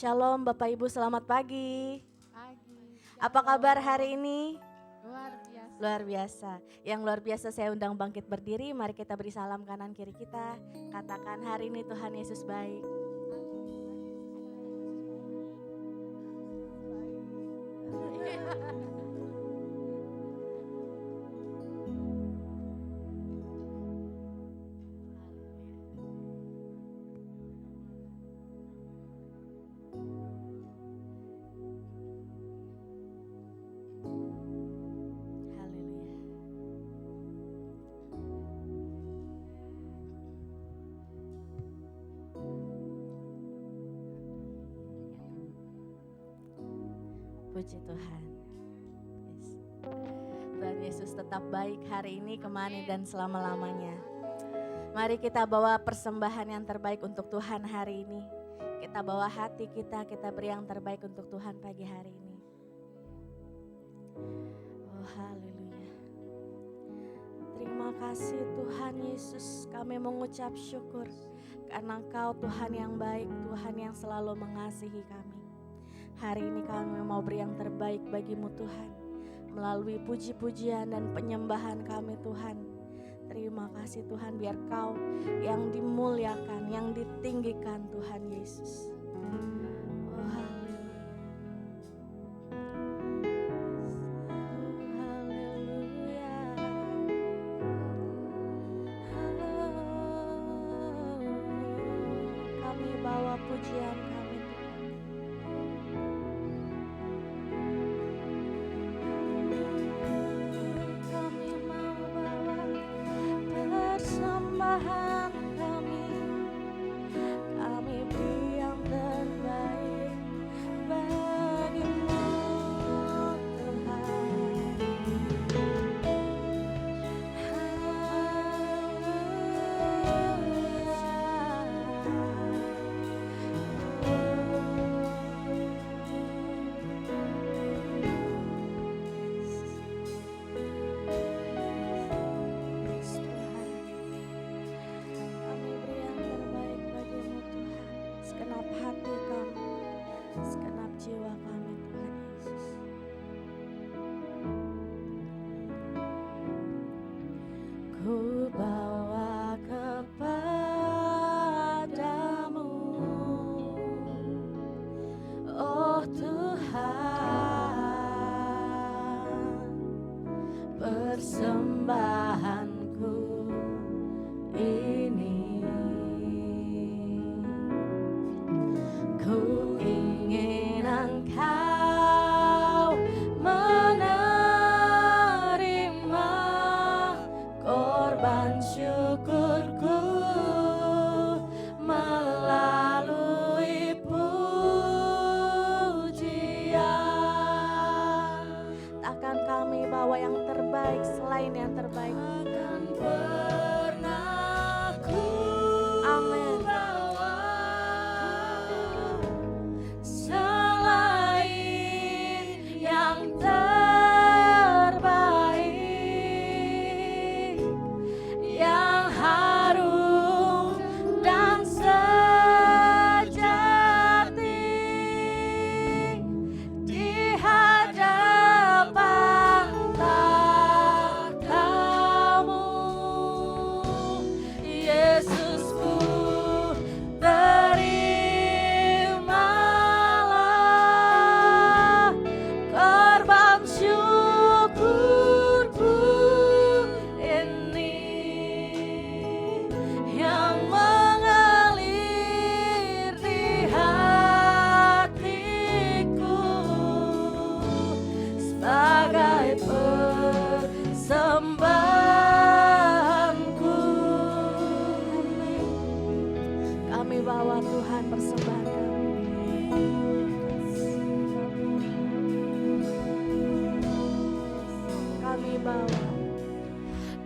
Shalom Bapak Ibu, selamat pagi. Pagi. Apa kabar hari ini? Luar biasa. Luar biasa. Yang luar biasa saya undang bangkit berdiri, mari kita beri salam kanan kiri kita. Katakan hari ini Tuhan Yesus baik. Haleluya. Puji Tuhan. Yes. Tuhan Yesus tetap baik hari ini, kemana dan selama-lamanya. Mari kita bawa persembahan yang terbaik untuk Tuhan hari ini. Kita bawa hati kita beri yang terbaik untuk Tuhan pagi hari ini. Oh haleluya. Terima kasih Tuhan Yesus, kami mengucap syukur karena Engkau Tuhan yang baik, Tuhan yang selalu mengasihi kami. Hari ini kami mau beri yang terbaik bagimu Tuhan, melalui puji-pujian dan penyembahan kami Tuhan. Terima kasih Tuhan, biar Kau yang dimuliakan, yang ditinggikan Tuhan Yesus. Oh haleluya. Haleluya. Kami bawa pujian kami Tuhan. Kami mau bawa persembahan kami. Kami beri yang terbaik bagimu Tuhan. Yes, Tuhan. Kami beri yang terbaik bagimu Tuhan. Segenap hati kami, segenap jiwa kami Tuhan Yesus. Ku bawa kepadamu, oh Tuhan, persembahanku ini. Ku ingin Engkau menerima korban syukurku melalui pujian. Takkan kami bawa yang terbaik selain yang terbaik. Takkan pernah ku bawa selain yang terbaik, yang harum dan sejati di hadapan tahta-Mu, Yesusku. Terimalah korban syukurku ini yang mengalir di hatiku sebagai persembahanku. Kami bawa Tuhan persembahan kami. Kami bawa,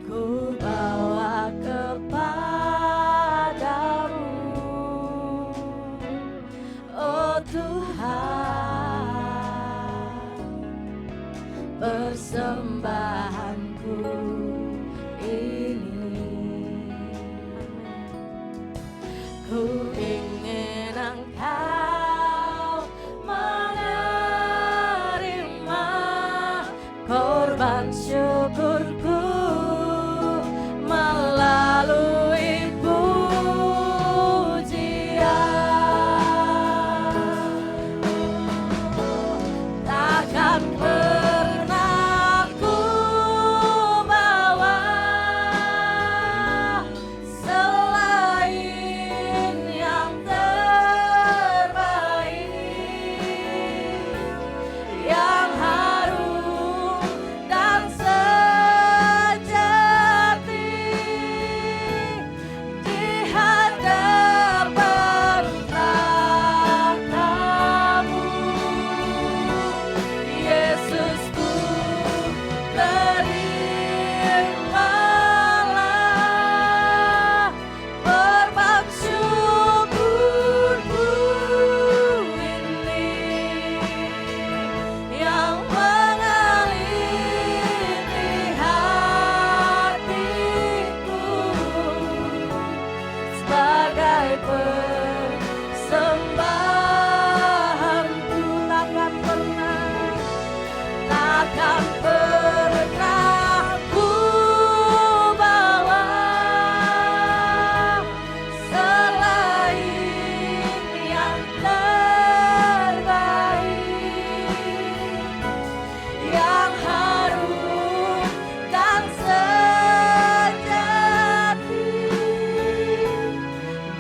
ku bawa kepadamu, oh Tuhan, persembahanku ini. Ku ingin Engkau Korban syukurku melalui pujian, takkan pernah ku bawa selain yang terbaik, yang harum dan sejati di hadapan tahta-Mu. Yesusku, terimalah korban syukurku ini yang mengalir di hatiku sebagai persembahanku. Takkan pernah ku bawa selain yang terbaik, yang harum dan sejati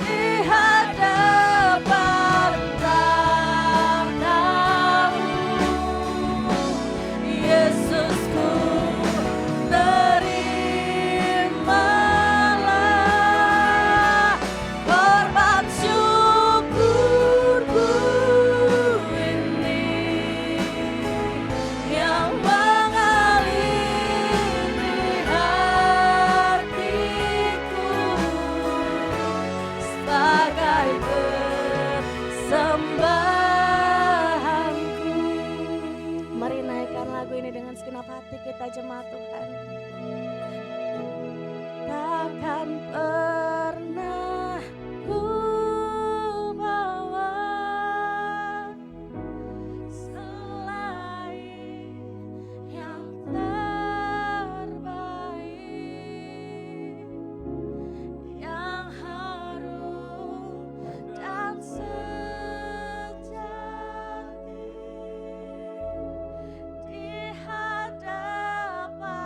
di hadapan tahta-Mu. Yesusku, terimalah korban syukurku ini yang mengalir di hatiku sebagai persembahanku. Mari naikkan lagu ini dengan segenap hati kita, jemaat Tuhan. Takkan pernah ku bawa selain yang terbaik, yang harum dan sejati di hadapan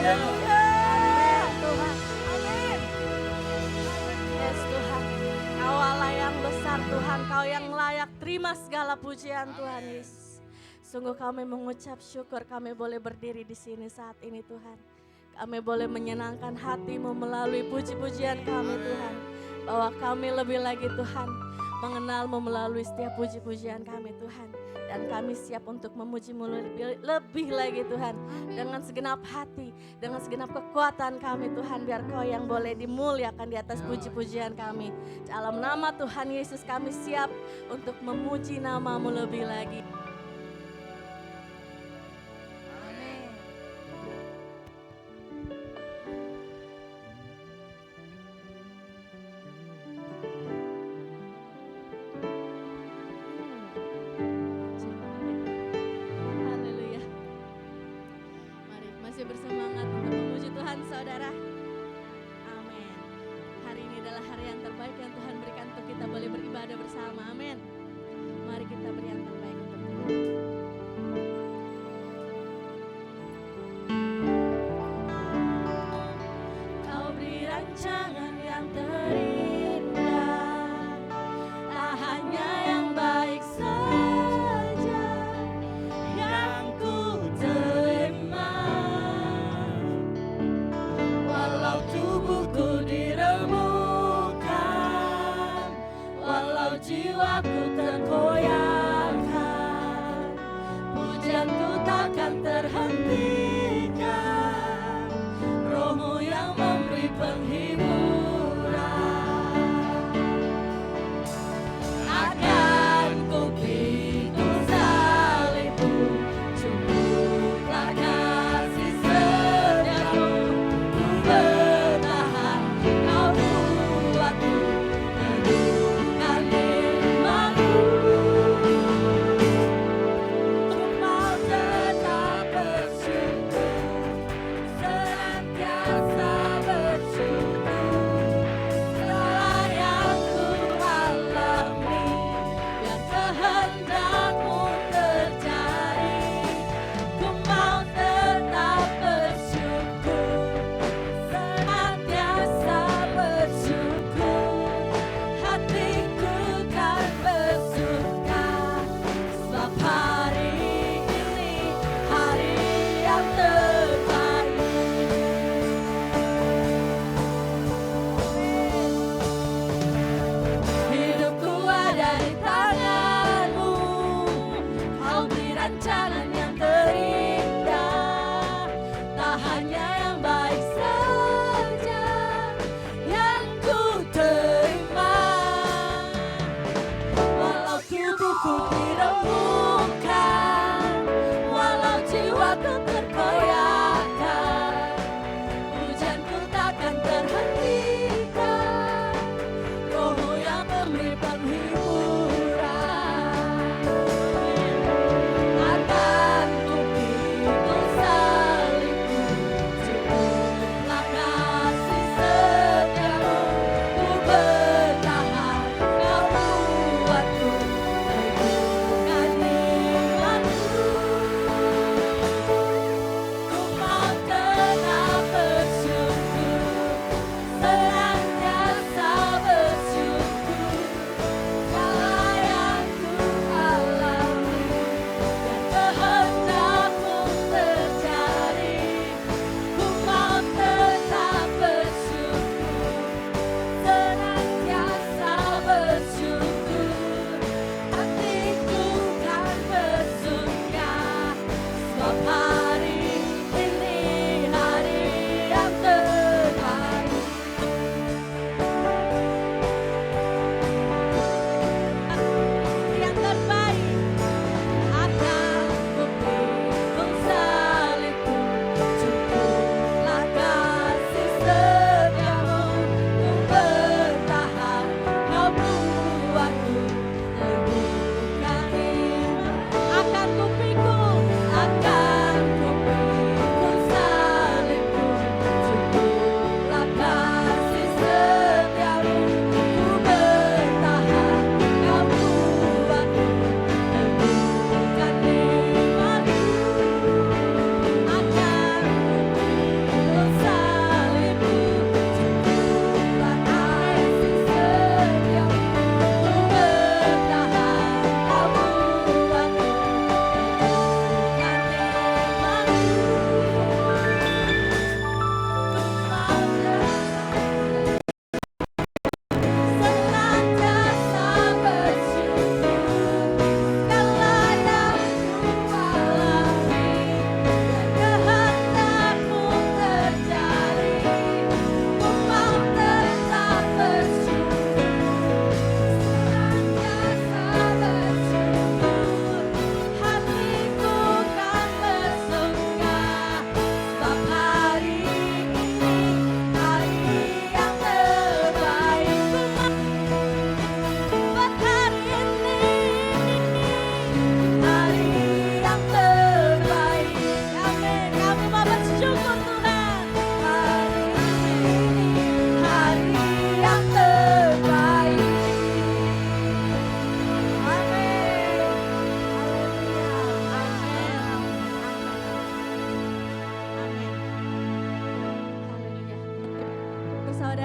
Haleluya. Tuhan. Amin. Yes Tuhan. Kau Allah yang besar Tuhan. Kau yang layak terima segala pujian Tuhan Yesus. Sungguh kami mengucap syukur kami boleh berdiri di sini saat ini Tuhan. Kami boleh menyenangkan hati-Mu melalui puji-pujian kami Tuhan. Bahwa kami lebih lagi Tuhan mengenal-Mu melalui setiap puji-pujian kami Tuhan. Dan kami siap untuk memuji-Mu lebih lagi Tuhan. Dengan segenap hati, dengan segenap kekuatan kami Tuhan. Biar Kau yang boleh dimuliakan di atas puji-pujian kami. Dalam nama Tuhan Yesus kami siap untuk memuji nama-Mu lebih lagi. Haleluya. Mari masih bersemangat untuk memuji Tuhan saudara. Amin. Hari ini adalah hari yang terbaik yang Tuhan berikan untuk kita boleh beribadah bersama. Amin. Mari kita beri yang terbaik untuk Tuhan. Kau beri rancangan yang terindah, tak hanya yang baik saja yang ku terima. Walau tubuhku diremukkan, walau jiwaku terkoyakkan, pujianku takkan terhentikan. Rohmu yang memberi penghiburan, akan ku pikul salibmu, cukuplah kasih setiamu. Ku bertahan, Kau buatku teduhkan imanku. Untuk mau tetap bersyukur, senantiasa bersyukur.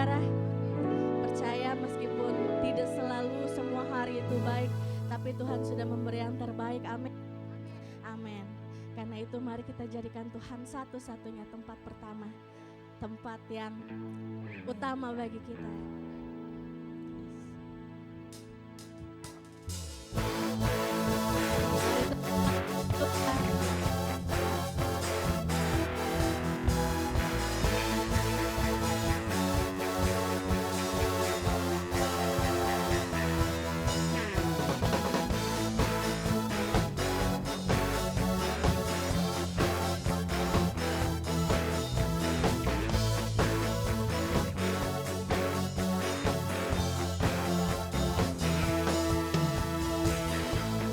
saudara? Percaya meskipun tidak selalu semua hari itu baik, tapi Tuhan sudah memberi yang terbaik. Amin. Amin. Karena itu mari kita jadikan Tuhan satu-satunya tempat pertama, tempat yang utama bagi kita.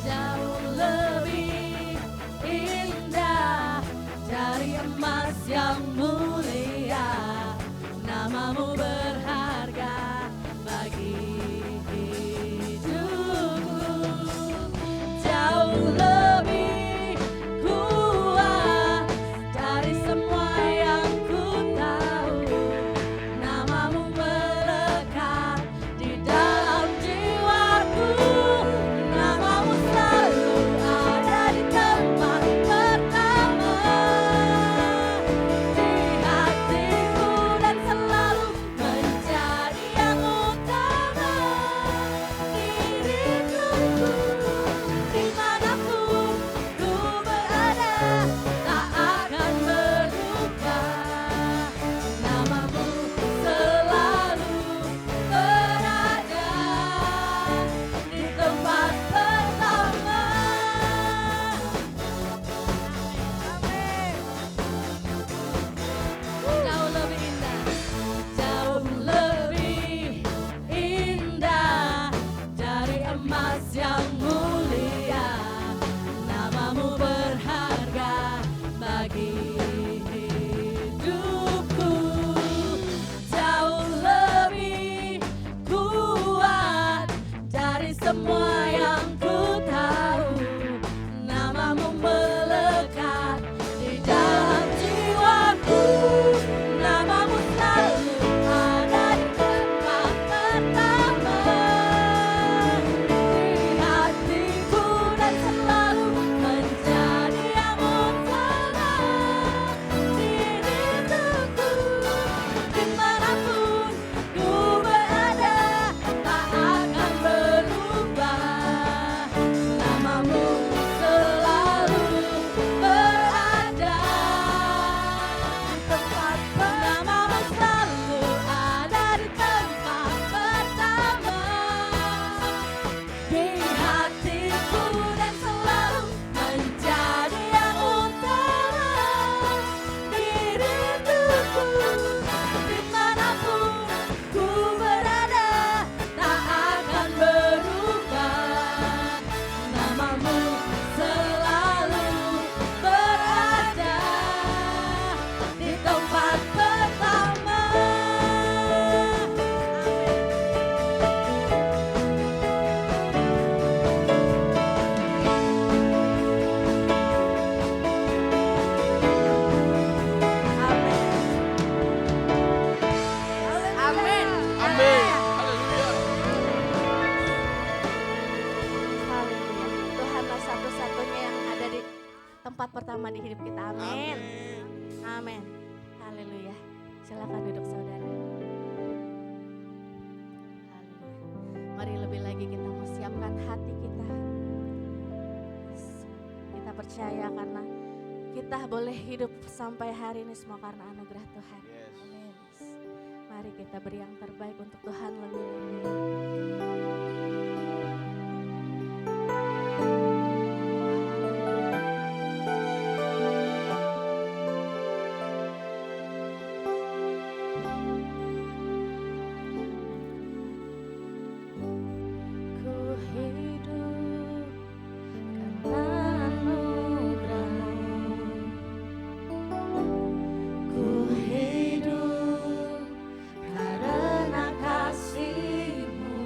Jauh lebih indah dari emas yang mulia, namamu berharga bagi hidupku. Jauh lebih kuat dari semua yang ku tahu, namamu melekat di dalam jiwaku. Namamu selalu ada di tempat pertama di hatiku, dan selalu menjadi yang utama. Diriku dimanapun ku berada tak akan berubah. Namamu selalu berada di tempat pertama. Amin. Jauh lebih indah, jauh lebih indah dari emas yang mulia, namamu berharga bagi hidupku. Jauh lebih kuat dari semua yang ku tahu, namamu melekat di dalam jiwaku. Namamu selalu ada di tempat pertama di hatiku, dan selalu menjadi yang utama. Diriku dimanapun ku berada tak akan berubah. Namamu selalu berada di tempat namamu selalu ada di tempat pertama di hatiku, dan selalu menjadi yang utama. Diriku dimanapun ku berada tak akan berubah. Namamu selalu berada di tempat pertama. Amin. Amin. Haleluya. Haleluya. Tuhanlah satu-satunya yang ada di tempat pertama di hidup kita. Amin. Amin. Haleluya. Silakan duduk saudara. Haleluya. Mari lebih lagi kita mau siapkan hati kita. Kita percaya karena kita boleh hidup sampai hari ini semua karena anugerah Tuhan. Yes. Amin. Mari kita beri yang terbaik untuk Tuhan lebih lagi. Ku hidup karena anugerah-Mu. Ku hidup karena kasih-Mu.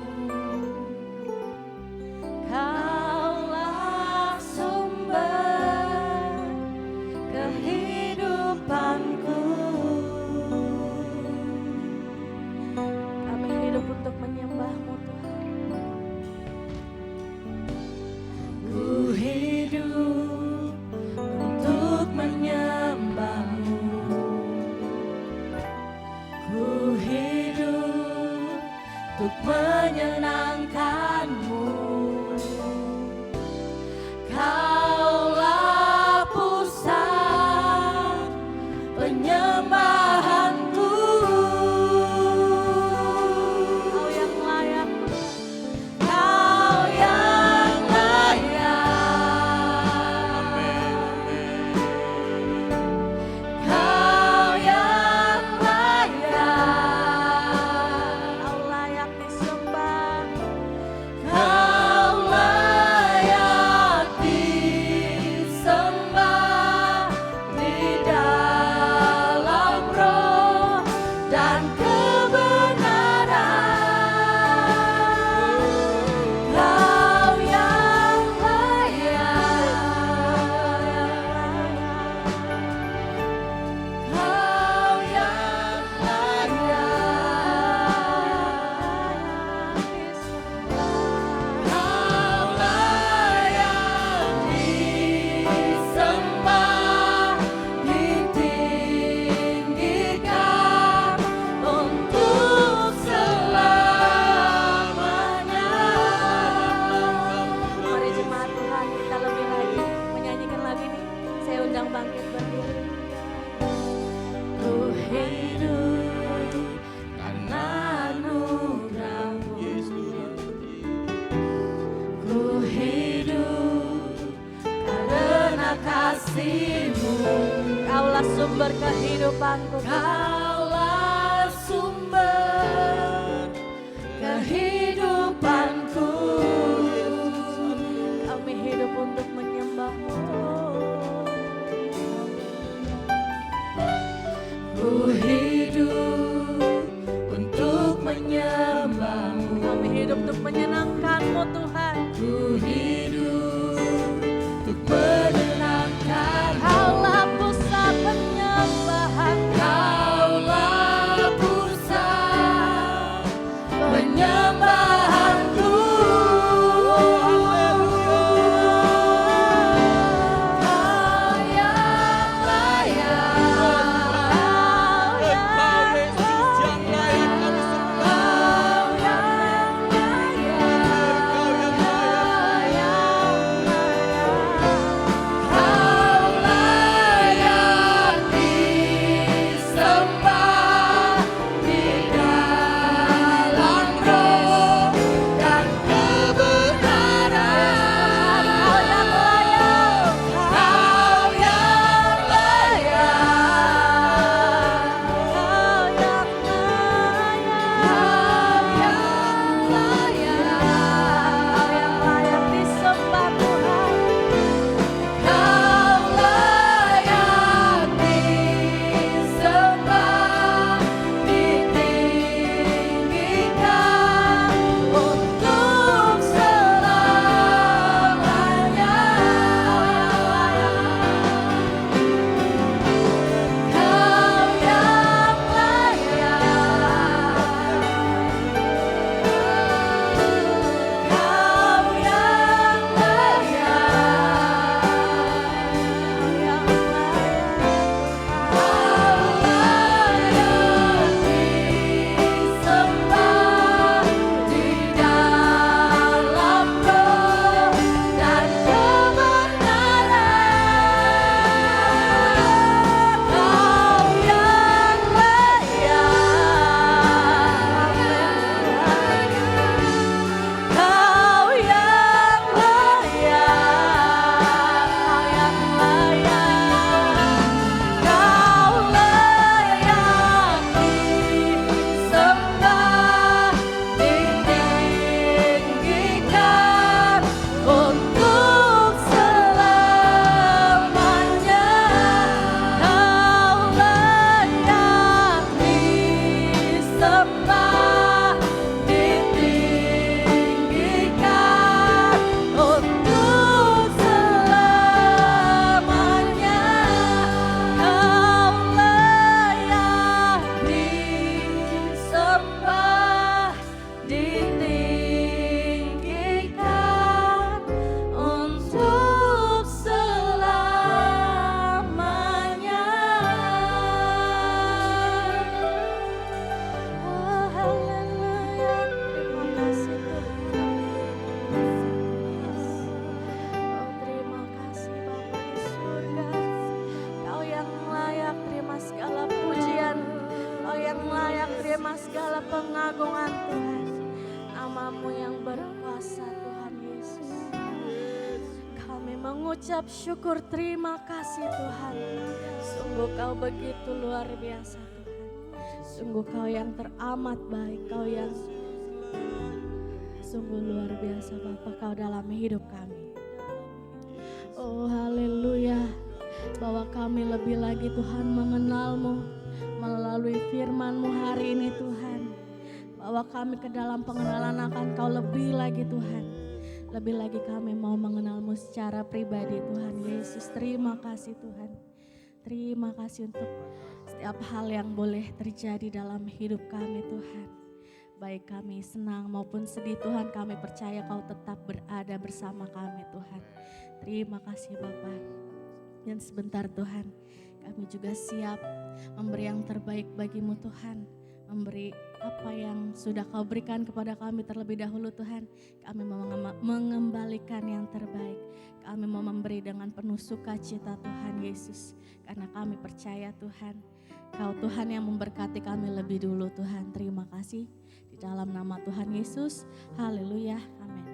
Kaulah sumber kehidupanku. Kaulah sumber kehidupanku. Kami hidup untuk menyembah-Mu. Ku hidup untuk menyembah-Mu. Kami hidup untuk menyenangkan-Mu Tuhan. Ku hidup untuk menyenangkan. Kaulah pusat penyembahan. Kaulah pusat penyembahanku. Kau yang layak. Engkau Yesus yang layak kami sembah. Kau yang layak. Engkau yang layak. Kau layak disembah di dalam roh dan kebenaran. Kau yang layak. Kau yang layak. Kau yang layak disembah Tuhan. Kau layak disembah, ditinggikan untuk selamanya. Kau yang layak. Kau yang disembah di dalam roh dan kebenaran. Kau yang layak. Kau yang layak. Kau layak disembah, ditinggikan untuk selamanya. Kau layak disembah, ditinggikan untuk selamanya. Kau layak disembah, ditinggikan untuk selamanya. Oh, haleluya. Terima kasih Tuhan. Oh, terima kasih Bapa di surga. Kau yang layak terima segala pujian. Kau yang layak terima segala pengagungan Tuhan. Namamu yang berkuasa Tuhan Yesus. Kami mengucap syukur terima kasih Tuhan. Sungguh Kau begitu luar biasa Tuhan. Sungguh Kau yang teramat baik. Kau yang sungguh luar biasa Bapa, Kau dalam hidup kami. Oh haleluya. Bahwa kami lebih lagi Tuhan mengenal-Mu melalui firman-Mu hari ini Tuhan. Bahwa kami ke dalam pengenalan akan Kau lebih lagi Tuhan. Lebih lagi kami mau mengenal-Mu secara pribadi Tuhan Yesus. Terima kasih Tuhan. Terima kasih untuk setiap hal yang boleh terjadi dalam hidup kami Tuhan. Baik kami senang maupun sedih Tuhan, kami percaya Kau tetap berada bersama kami Tuhan. Terima kasih Bapa. Dan sebentar Tuhan, kami juga siap memberi yang terbaik bagi-Mu Tuhan. Memberi apa yang sudah Kau berikan kepada kami terlebih dahulu Tuhan. Kami mau mengembalikan yang terbaik. Kami mau memberi dengan penuh sukacita Tuhan Yesus. Karena kami percaya Tuhan, Kau Tuhan yang memberkati kami lebih dulu Tuhan. Terima kasih di dalam nama Tuhan Yesus. Haleluya. Amin.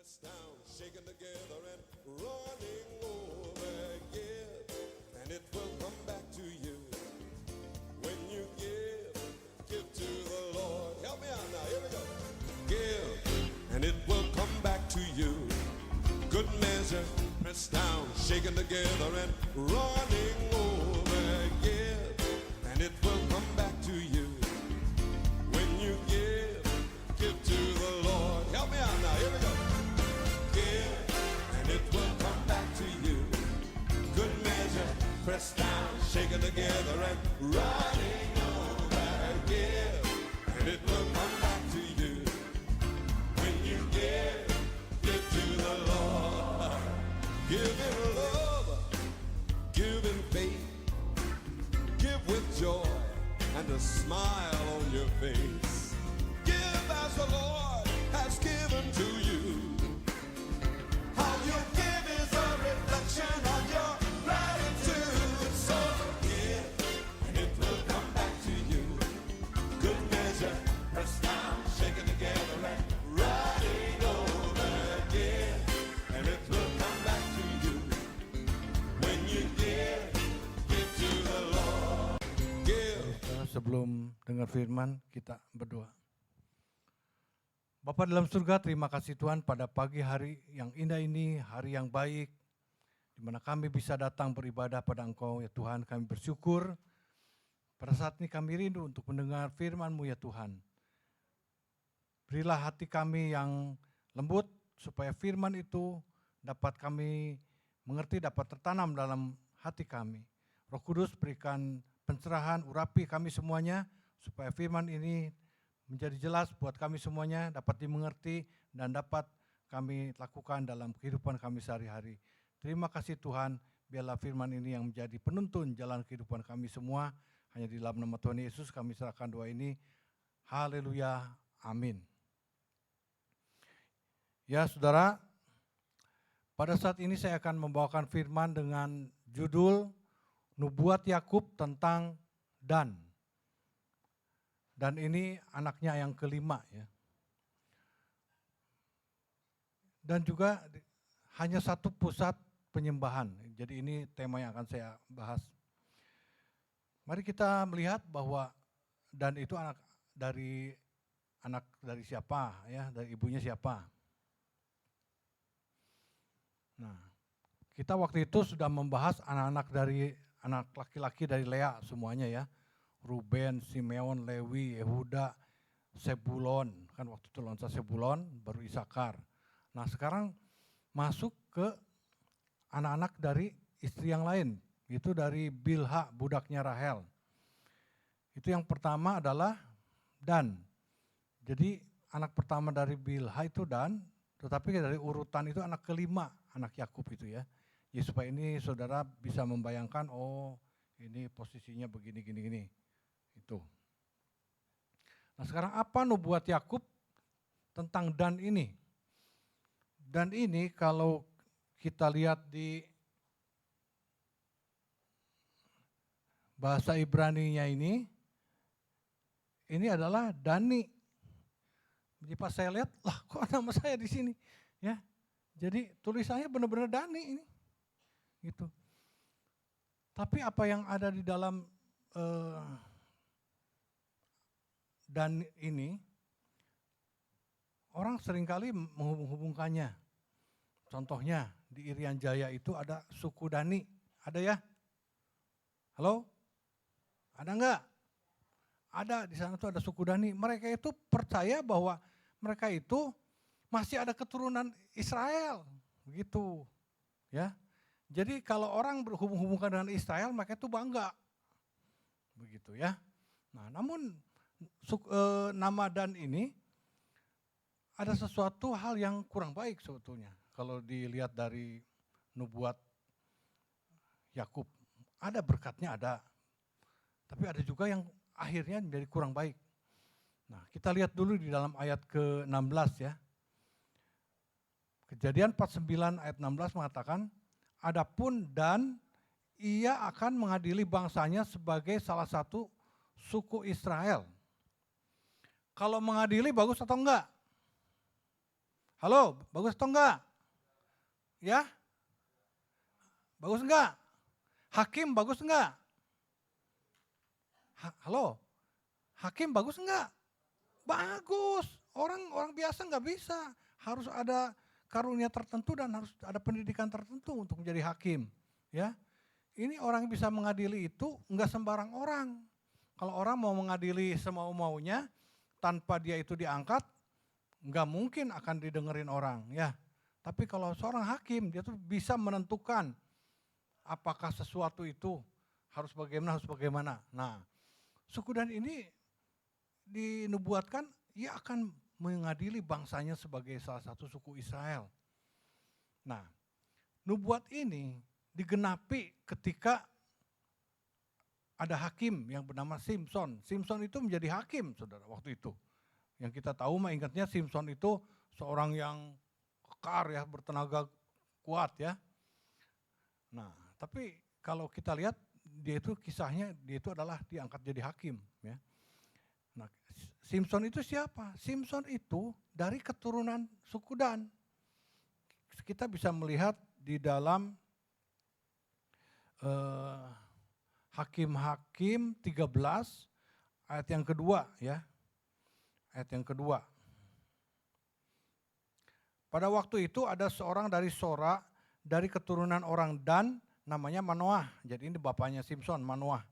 pressed down, shaken together and running over, yeah. And it will come back to you when you give to the Lord. Help me out now, here we go. Give, and it will come back to you. Good measure, pressed down, shaken together and running over, yeah. And it will come back to you when you give to the Lord. Help me out now, here we go. Give, and it will come back to you. Good measure, pressed down, shaken together and running over, give, and it will come back to you when you give to the Lord. Give in love, give in faith, give with joy and a smile on your face. Give as the Lord has given to you. How you give is a reflection of your gratitude. So give, and it will come back to you. Good measure, pressed down, shaken together and running over. Give, and it will come back to you when you give to the Lord. Give. Sebelum dengar firman, kita berdoa. Bapa dalam surga, terima kasih Tuhan pada pagi hari yang indah ini, hari yang baik, di mana kami bisa datang beribadah pada Engkau, ya Tuhan. Kami bersyukur, pada saat ini kami rindu untuk mendengar firman-Mu, ya Tuhan. Berilah hati kami yang lembut, supaya firman itu dapat kami mengerti, dapat tertanam dalam hati kami. Roh Kudus berikan pencerahan, urapi kami semuanya, supaya firman ini menjadi jelas buat kami semuanya, dapat dimengerti dan dapat kami lakukan dalam kehidupan kami sehari-hari. Terima kasih Tuhan, biarlah firman ini yang menjadi penuntun jalan kehidupan kami semua. Hanya di dalam nama Tuhan Yesus kami serahkan doa ini. Haleluya, amin. Ya saudara, pada saat ini saya akan membawakan firman dengan judul Nubuat Yakub tentang Dan. Dan ini anaknya yang kelima ya. Dan juga hanya satu pusat penyembahan. Jadi ini tema yang akan saya bahas. Mari kita melihat bahwa Dan itu anak dari siapa ya, dari ibunya siapa. Nah, kita waktu itu sudah membahas anak laki-laki dari Lea semuanya ya. Ruben, Simeon, Lewi, Yehuda, Sebulon, kan waktu itu loncat Sebulon, baru Isakar. Nah sekarang masuk ke anak-anak dari istri yang lain, itu dari Bilha, budaknya Rahel. Itu yang pertama adalah Dan. Jadi anak pertama dari Bilha itu Dan, tetapi dari urutan itu anak kelima, anak Yakub itu ya. Ya supaya ini saudara bisa membayangkan, oh ini posisinya begini, gini. Itu. Nah sekarang apa nubuat Yakub tentang Dan ini? Dan ini kalau kita lihat di bahasa Ibrani-nya ini adalah Dani. Jadi pas saya lihat, lah kok nama saya di sini? Ya, jadi tulisannya benar-benar Dani ini. Gitu. Tapi apa yang ada di dalam Dan ini, orang seringkali menghubungkannya. Contohnya di Irian Jaya itu ada suku Dani, ada ya? Halo? Ada enggak? Ada, di sana tuh ada suku Dani. Mereka itu percaya bahwa mereka itu masih ada keturunan Israel, begitu. Ya. Jadi kalau orang berhubung-hubungkan dengan Israel, mereka itu bangga. Begitu ya. Nah, namun nama Dan ini ada sesuatu hal yang kurang baik sebetulnya. Kalau dilihat dari nubuat Yakub, ada berkatnya ada. Tapi ada juga yang akhirnya menjadi kurang baik. Nah, kita lihat dulu di dalam ayat ke-16 ya. Kejadian 49 ayat 16 mengatakan, adapun Dan ia akan mengadili bangsanya sebagai salah satu suku Israel. Kalau mengadili bagus atau enggak? Halo, bagus atau enggak? Ya? Bagus enggak? Hakim bagus enggak? Halo? Hakim bagus enggak? Bagus. Orang biasa enggak bisa. Harus ada karunia tertentu dan harus ada pendidikan tertentu untuk menjadi hakim. Ya, ini orang yang bisa mengadili itu enggak sembarang orang. Kalau orang mau mengadili semau-maunya tanpa dia itu diangkat, enggak mungkin akan didengerin orang. Ya, tapi kalau seorang hakim dia tuh bisa menentukan apakah sesuatu itu harus bagaimana. Nah, suku Dan ini dinubuatkan ia akan mengadili bangsanya sebagai salah satu suku Israel. Nah, nubuat ini digenapi ketika ada hakim yang bernama Simson. Simson itu menjadi hakim, saudara, waktu itu. Yang kita tahu mah ingatnya Simson itu seorang yang kekar ya, bertenaga kuat ya. Nah, tapi kalau kita lihat dia itu kisahnya, dia itu adalah diangkat jadi hakim ya. Nah, Simson itu siapa? Simson itu dari keturunan suku Dan. Kita bisa melihat di dalam Hakim-Hakim 13 ayat yang kedua ya. Ayat yang kedua. Pada waktu itu ada seorang dari Sora dari keturunan orang Dan namanya Manoah. Jadi ini bapaknya Simson, Manoah.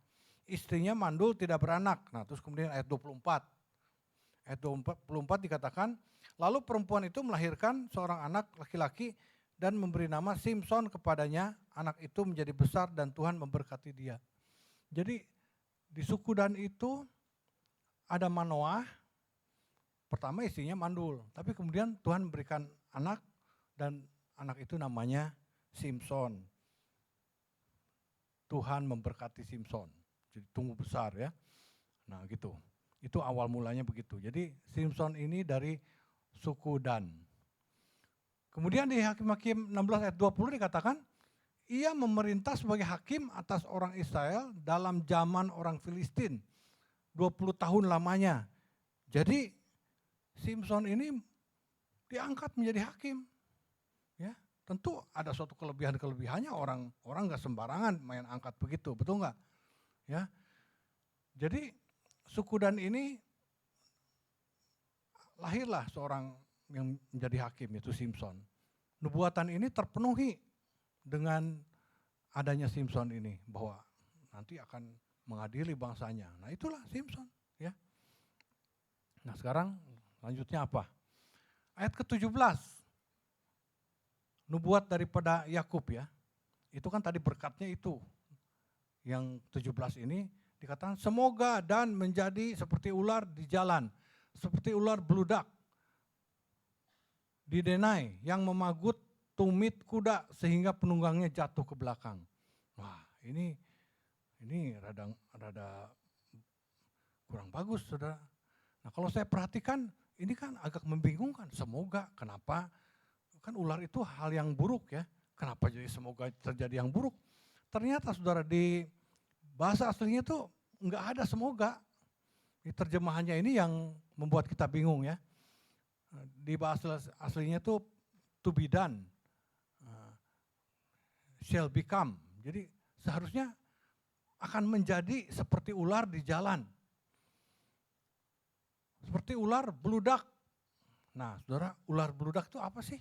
Istrinya mandul tidak beranak. Nah, terus kemudian ayat 24. Ayat 24 dikatakan, lalu perempuan itu melahirkan seorang anak laki-laki dan memberi nama Simson kepadanya. Anak itu menjadi besar dan Tuhan memberkati dia. Jadi di suku Dan itu ada Manoah, pertama istrinya mandul. Tapi kemudian Tuhan memberikan anak dan anak itu namanya Simson. Tuhan memberkati Simson. Jadi tumbuh besar ya. Nah gitu. Itu awal mulanya begitu. Jadi Simson ini dari suku Dan. Kemudian di Hakim-Hakim 16 ayat 20 dikatakan, ia memerintah sebagai hakim atas orang Israel dalam zaman orang Filistin. 20 tahun lamanya. Jadi Simson ini diangkat menjadi hakim. Ya, tentu ada suatu kelebihan-kelebihannya, orang nggak sembarangan main angkat begitu, betul nggak? Ya, jadi suku Dan ini lahirlah seorang yang menjadi hakim, yaitu Simson. Nubuatan ini terpenuhi dengan adanya Simson ini, bahwa nanti akan mengadili bangsanya. Nah itulah Simson. Ya. Nah sekarang lanjutnya apa? Ayat ke-17. Nubuat daripada Yakub ya. Itu kan tadi berkatnya itu. Yang 17 ini dikatakan semoga Dan menjadi seperti ular di jalan, seperti ular beludak di denai yang memagut tumit kuda sehingga penunggangnya jatuh ke belakang. Wah, ini rada kurang bagus, Saudara. Nah, kalau saya perhatikan ini kan agak membingungkan. Semoga, kenapa? Kan ular itu hal yang buruk ya. Kenapa jadi semoga terjadi yang buruk? Ternyata Saudara di bahasa aslinya itu enggak ada semoga. Di terjemahannya ini yang membuat kita bingung ya. Di bahasa aslinya itu to be done, shall become. Jadi seharusnya akan menjadi seperti ular di jalan. Seperti ular beludak. Nah saudara, ular beludak itu apa sih?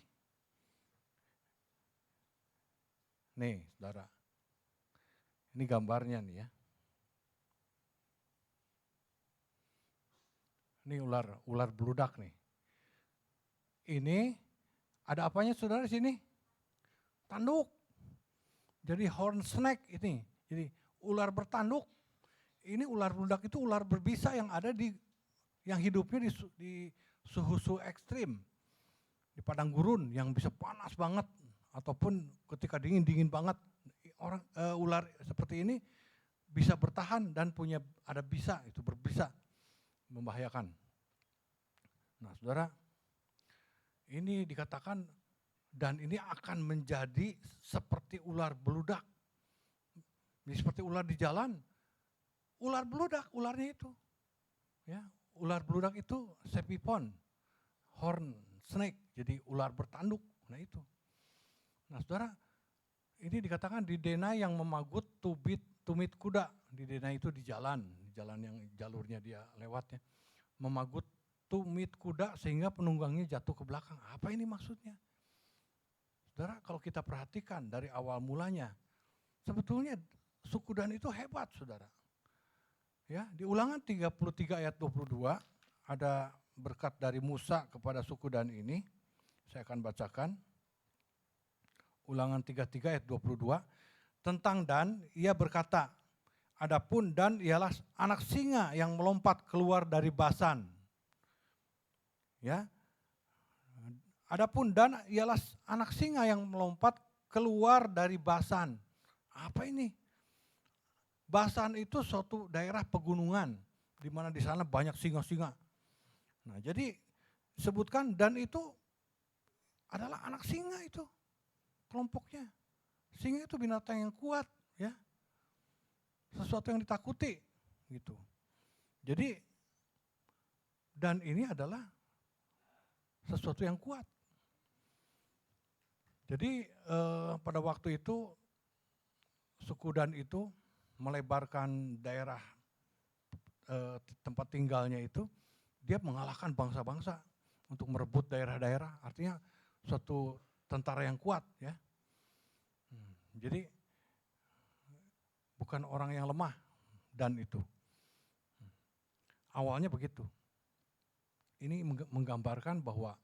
Nih saudara, ini gambarnya nih ya. Ini ular beludak nih. Ini ada apanya saudara di sini? Tanduk. Jadi horn snake ini. Jadi ular bertanduk. Ini ular beludak itu ular berbisa yang ada yang hidupnya di suhu ekstrim. Di padang gurun yang bisa panas banget ataupun ketika dingin banget. Ular seperti ini bisa bertahan dan ada bisa, itu berbisa, membahayakan. Nah saudara, ini dikatakan dan ini akan menjadi seperti ular beludak. Ini seperti ular di jalan. Ular beludak, ularnya itu. Ya, ular beludak itu sepipon, horn snake, jadi ular bertanduk. Nah itu. Nah saudara, ini dikatakan di Dena yang memagut tumit kuda. Di Dena itu di jalan yang jalurnya dia lewatnya. Memagut tumit kuda sehingga penunggangnya jatuh ke belakang. Apa ini maksudnya? Saudara, kalau kita perhatikan dari awal mulanya, sebetulnya suku Dan itu hebat, saudara. Ya, di Ulangan 33 ayat 22 ada berkat dari Musa kepada suku Dan ini. Saya akan bacakan. Ulangan 33 ayat 22. Tentang Dan, ia berkata, adapun Dan ialah anak singa yang melompat keluar dari Basan. Ya. Adapun Dan ialah anak singa yang melompat keluar dari Basan. Apa ini? Basan itu suatu daerah pegunungan, di mana di sana banyak singa-singa. Nah, jadi disebutkan Dan itu adalah anak singa itu, kelompoknya. Singa itu binatang yang kuat, ya, sesuatu yang ditakuti, gitu. Jadi Dan ini adalah sesuatu yang kuat. Jadi pada waktu itu suku Dan itu melebarkan daerah tempat tinggalnya itu, dia mengalahkan bangsa-bangsa untuk merebut daerah-daerah, artinya suatu tentara yang kuat, ya. Jadi bukan orang yang lemah Dan itu. Awalnya begitu. Ini menggambarkan bahwa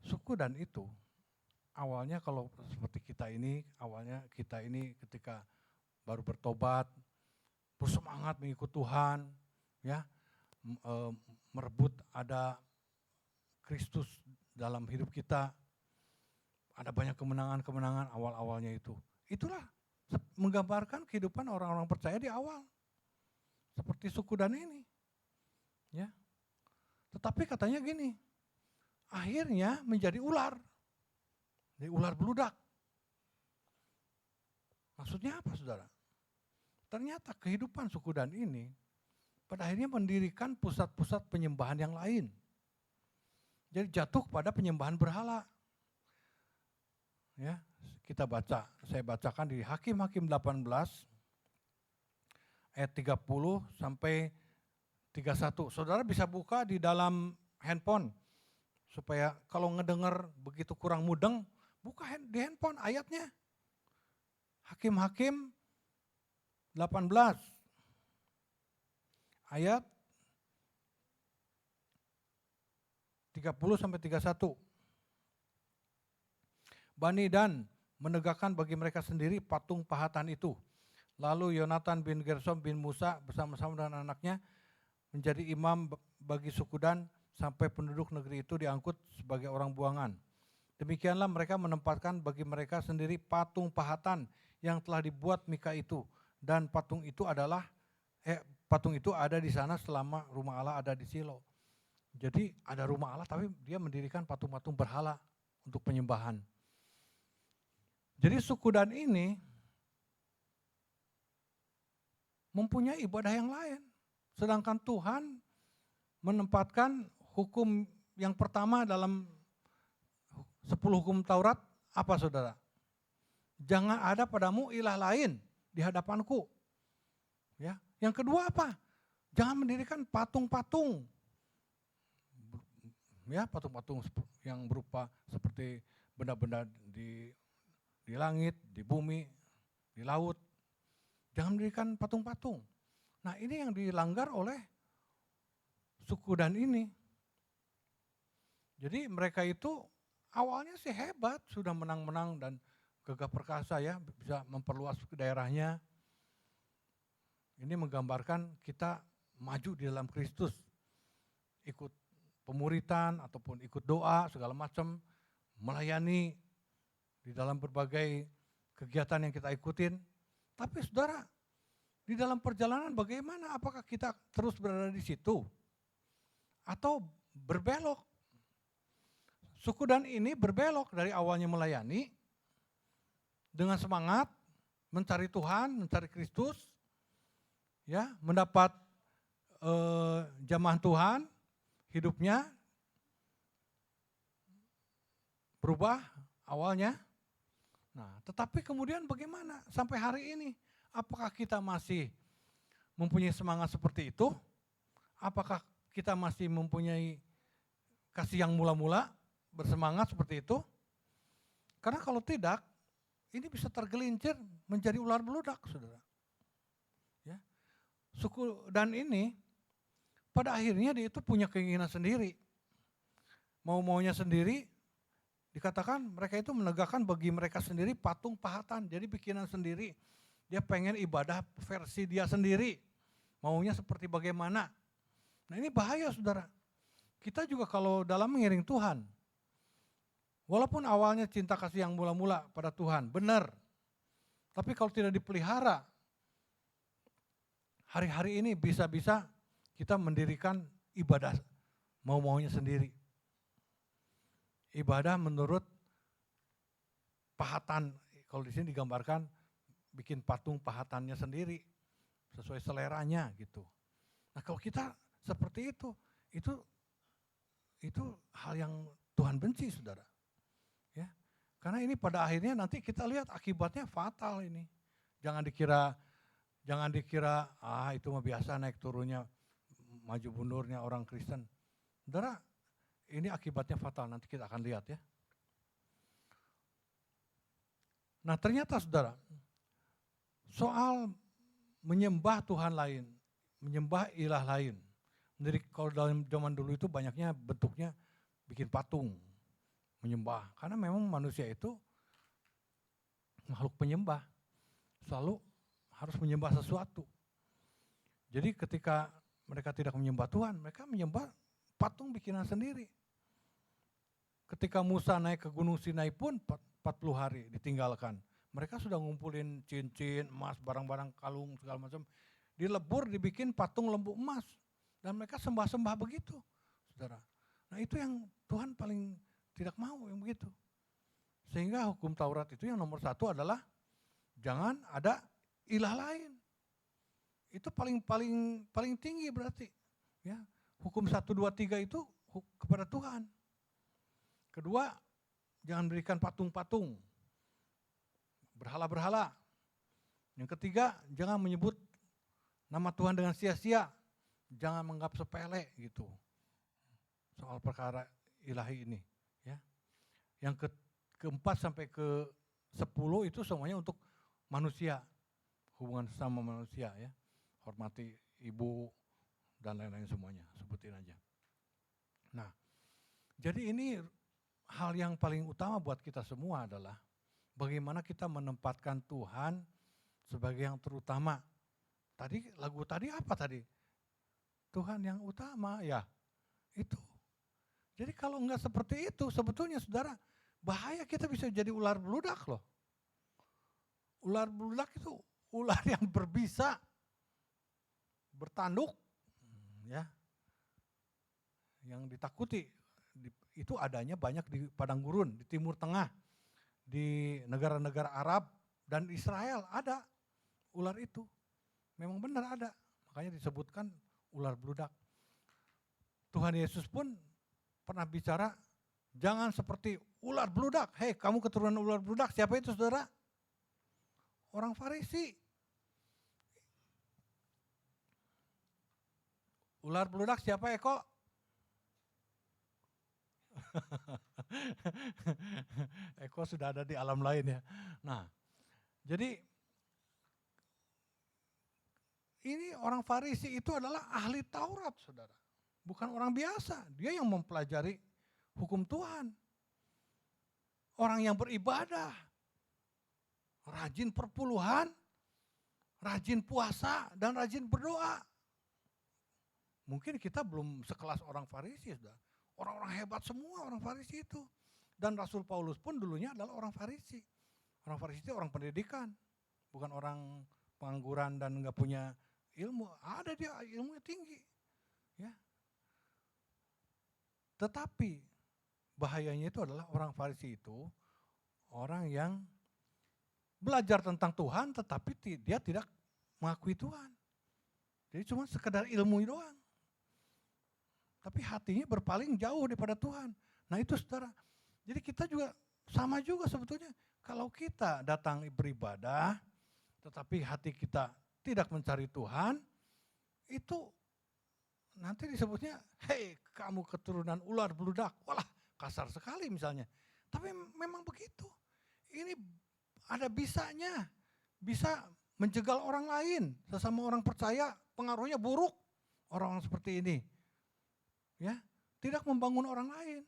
suku Dan itu awalnya kalau seperti kita ini, awalnya kita ini ketika baru bertobat, bersemangat mengikut Tuhan, ya, merebut ada Kristus dalam hidup kita, ada banyak kemenangan-kemenangan awal-awalnya itu. Itulah menggambarkan kehidupan orang-orang percaya di awal, seperti suku Dan ini, ya. Tetapi katanya gini, akhirnya menjadi ular, jadi ular beludak. Maksudnya apa, saudara? Ternyata kehidupan suku Dan ini pada akhirnya mendirikan pusat-pusat penyembahan yang lain. Jadi jatuh pada penyembahan berhala. Ya, kita baca, saya bacakan di Hakim-Hakim 18 ayat 30 sampai 31. Saudara bisa buka di dalam handphone supaya kalau ngedenger begitu kurang mudeng, buka di handphone ayatnya. Hakim-Hakim 18 ayat 30 sampai 31. Bani Dan menegakkan bagi mereka sendiri patung pahatan itu. Lalu Yonatan bin Gersom bin Musa bersama-sama dengan anaknya menjadi imam bagi suku Dan sampai penduduk negeri itu diangkut sebagai orang buangan. Demikianlah mereka menempatkan bagi mereka sendiri patung pahatan yang telah dibuat Mika itu, dan patung itu ada di sana selama rumah Allah ada di Silo. Jadi ada rumah Allah tapi dia mendirikan patung-patung berhala untuk penyembahan. Jadi suku Dan ini mempunyai ibadah yang lain, sedangkan Tuhan menempatkan hukum yang pertama dalam 10 hukum Taurat apa, saudara? Jangan ada padamu ilah lain di hadapanku. Ya. Yang kedua apa? Jangan mendirikan patung-patung. Ya, patung-patung yang berupa seperti benda-benda di langit, di bumi, di laut. Jangan mendirikan patung-patung. Nah, ini yang dilanggar oleh suku Dan ini. Jadi mereka itu awalnya sih hebat, sudah menang-menang dan gagah perkasa, ya, bisa memperluas daerahnya. Ini menggambarkan kita maju di dalam Kristus, ikut pemuritan ataupun ikut doa segala macam, melayani di dalam berbagai kegiatan yang kita ikutin. Tapi saudara, di dalam perjalanan bagaimana? Apakah kita terus berada di situ atau berbelok? Suku Dan ini berbelok dari awalnya melayani dengan semangat mencari Tuhan, mencari Kristus, ya, mendapat jamaah Tuhan hidupnya, berubah awalnya. Nah, tetapi kemudian bagaimana sampai hari ini? Apakah kita masih mempunyai semangat seperti itu? Apakah kita masih mempunyai kasih yang mula-mula, bersemangat seperti itu? Karena kalau tidak, ini bisa tergelincir menjadi ular beludak, saudara. Ya. Suku Dan ini pada akhirnya dia itu punya keinginan sendiri. Mau-maunya sendiri, dikatakan mereka itu menegakkan bagi mereka sendiri patung pahatan, jadi bikinan sendiri. Dia pengen ibadah versi dia sendiri, maunya seperti bagaimana. Nah ini bahaya saudara. Kita juga kalau dalam mengiring Tuhan, walaupun awalnya cinta kasih yang mula-mula pada Tuhan, benar. Tapi kalau tidak dipelihara, hari-hari ini bisa-bisa kita mendirikan ibadah mau-maunya sendiri. Ibadah menurut pahatan, kalau di sini digambarkan bikin patung pahatannya sendiri, sesuai seleranya gitu. Nah kalau kita seperti itu hal yang Tuhan benci saudara. Ya, karena ini pada akhirnya nanti kita lihat akibatnya fatal ini. Jangan dikira itu mah biasa naik turunnya, maju mundurnya orang Kristen. Saudara, ini akibatnya fatal, nanti kita akan lihat ya. Nah ternyata saudara, soal menyembah Tuhan lain, menyembah ilah lain. Jadi kalau dalam zaman dulu itu banyaknya bentuknya bikin patung, menyembah. Karena memang manusia itu makhluk penyembah, selalu harus menyembah sesuatu. Jadi ketika mereka tidak menyembah Tuhan, mereka menyembah patung bikinan sendiri. Ketika Musa naik ke Gunung Sinai pun 40 hari ditinggalkan. Mereka sudah ngumpulin cincin, emas, barang-barang kalung segala macam. Dilebur, dibikin patung lembu emas. Dan mereka sembah-sembah begitu, saudara. Nah itu yang Tuhan paling tidak mau yang begitu. Sehingga hukum Taurat itu yang nomor 1 adalah jangan ada ilah lain. Itu paling tinggi berarti. Ya, hukum 1, 2, 3 itu kepada Tuhan. Kedua, jangan berikan patung-patung, berhala-berhala. Yang ketiga, jangan menyebut nama Tuhan dengan sia-sia. Jangan menganggap sepele gitu soal perkara ilahi ini. Ya. Yang keempat sampai ke 10 itu semuanya untuk manusia, hubungan sama manusia ya. Hormati ibu dan lain-lain semuanya, sebutin aja. Nah, jadi ini hal yang paling utama buat kita semua adalah bagaimana kita menempatkan Tuhan sebagai yang terutama. Tadi lagu tadi apa tadi? Tuhan yang utama ya, itu. Jadi kalau enggak seperti itu sebetulnya saudara, bahaya kita bisa jadi ular beludak loh. Ular beludak itu ular yang berbisa, bertanduk, ya, yang ditakuti. Itu adanya banyak di padang gurun, di Timur Tengah, di negara-negara Arab dan Israel ada ular itu. Memang benar ada, makanya disebutkan ular beludak. Tuhan Yesus pun pernah bicara, jangan seperti ular beludak. Hei, kamu keturunan ular beludak, siapa itu saudara? Orang Farisi. Ular beludak siapa Eko? Eko sudah ada di alam lain ya. Nah, jadi ini orang Farisi itu adalah ahli Taurat, saudara. Bukan orang biasa, dia yang mempelajari hukum Tuhan. Orang yang beribadah, rajin perpuluhan, rajin puasa, dan rajin berdoa. Mungkin kita belum sekelas orang Farisi, saudara. Orang-orang hebat semua orang Farisi itu. Dan Rasul Paulus pun dulunya adalah orang Farisi. Orang Farisi itu orang pendidikan, bukan orang pengangguran dan enggak punya ilmu. Ada dia ilmunya tinggi. Ya. Tetapi bahayanya itu adalah orang Farisi itu orang yang belajar tentang Tuhan tetapi dia tidak mengakui Tuhan. Jadi cuma sekedar ilmu doang. Tapi hatinya berpaling jauh daripada Tuhan. Nah itu saudara, Jadi kita juga sama juga sebetulnya. Kalau kita datang beribadah, tetapi hati kita tidak mencari Tuhan, itu nanti disebutnya, hei kamu keturunan ular beludak. Walah kasar sekali misalnya. Tapi memang begitu. Ini ada bisanya, bisa menjegal orang lain. Sesama orang percaya pengaruhnya buruk. Orang-orang seperti ini. Ya, tidak membangun orang lain.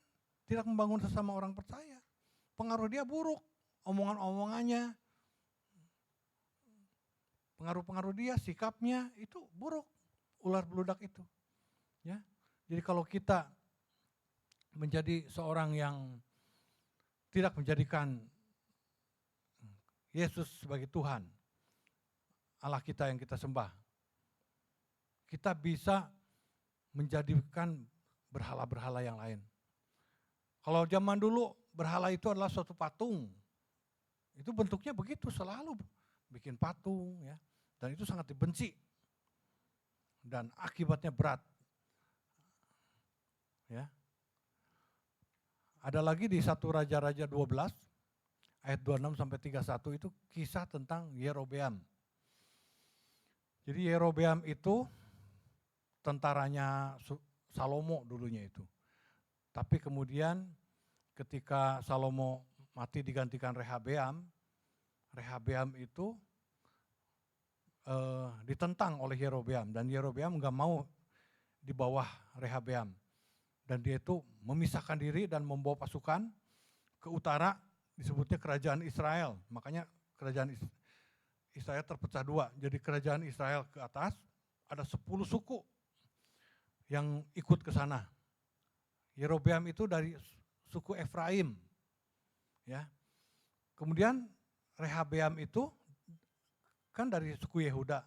Tidak membangun sesama orang percaya. Pengaruh dia buruk. Omongan-omongannya, pengaruh-pengaruh dia, sikapnya itu buruk, ular beludak itu. Ya, jadi kalau kita menjadi seorang yang tidak menjadikan Yesus sebagai Tuhan, Allah kita yang kita sembah, kita bisa menjadikan berhala-berhala yang lain. Kalau zaman dulu berhala itu adalah suatu patung. Itu bentuknya begitu, selalu bikin patung ya. Dan itu sangat dibenci. Dan akibatnya berat. Ya. Ada lagi di 1 Raja-Raja 12 ayat 26 sampai 31 itu kisah tentang Yerobeam. Jadi Yerobeam itu tentaranya Salomo dulunya itu. Tapi kemudian ketika Salomo mati digantikan Rehabeam, Rehabeam itu ditentang oleh Yerobeam dan Yerobeam nggak mau di bawah Rehabeam dan dia itu memisahkan diri dan membawa pasukan ke utara, disebutnya kerajaan Israel. Makanya kerajaan Israel terpecah dua. Jadi kerajaan Israel ke atas ada 10 suku yang ikut ke sana. Yerobeam itu dari suku Efraim. Ya. Kemudian Rehabeam itu kan dari suku Yehuda.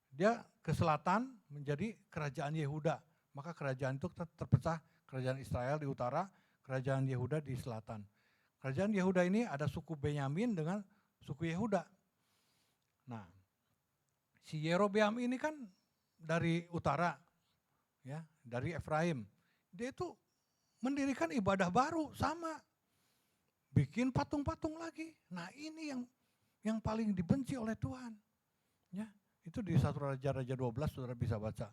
Dia ke selatan menjadi kerajaan Yehuda. Maka kerajaan itu terpecah, kerajaan Israel di utara, kerajaan Yehuda di selatan. Kerajaan Yehuda ini ada suku Benyamin dengan suku Yehuda. Nah, si Yerobeam ini kan dari utara, ya, dari Efraim. Dia itu mendirikan ibadah baru sama. Bikin patung-patung lagi. Nah ini yang paling dibenci oleh Tuhan. Ya, itu di 1 Raja-Raja 12 saudara bisa baca.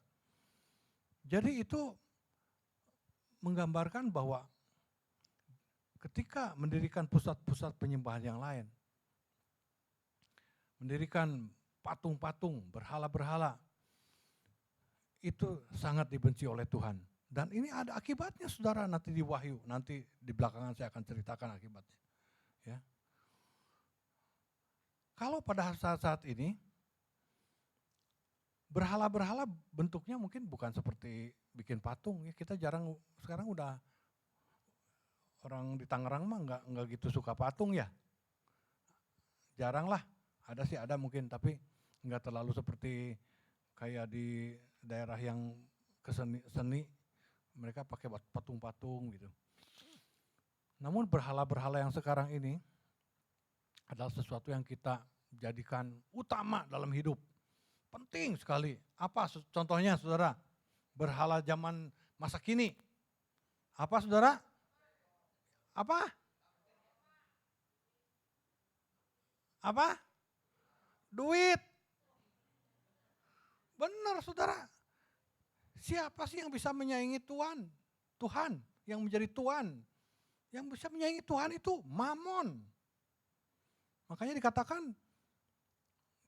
Jadi itu menggambarkan bahwa ketika mendirikan pusat-pusat penyembahan yang lain, mendirikan patung-patung, berhala-berhala, itu sangat dibenci oleh Tuhan. Dan ini ada akibatnya saudara nanti di Wahyu, nanti di belakangan saya akan ceritakan akibatnya. Ya. Kalau pada saat-saat ini, berhala-berhala bentuknya mungkin bukan seperti bikin patung. Ya, kita jarang, sekarang udah orang di Tangerang mah nggak gitu suka patung ya. Jarang lah, ada sih ada mungkin, tapi nggak terlalu seperti kayak di daerah yang seni. Mereka pakai patung-patung gitu. Namun berhala-berhala yang sekarang ini adalah sesuatu yang kita jadikan utama dalam hidup. Penting sekali. Apa contohnya saudara? Berhala zaman masa kini. Apa saudara? Apa? Apa? Duit. Benar saudara. Siapa sih yang bisa menyaingi Tuhan? Tuhan yang menjadi Tuhan. Yang bisa menyaingi Tuhan itu Mamon. Makanya dikatakan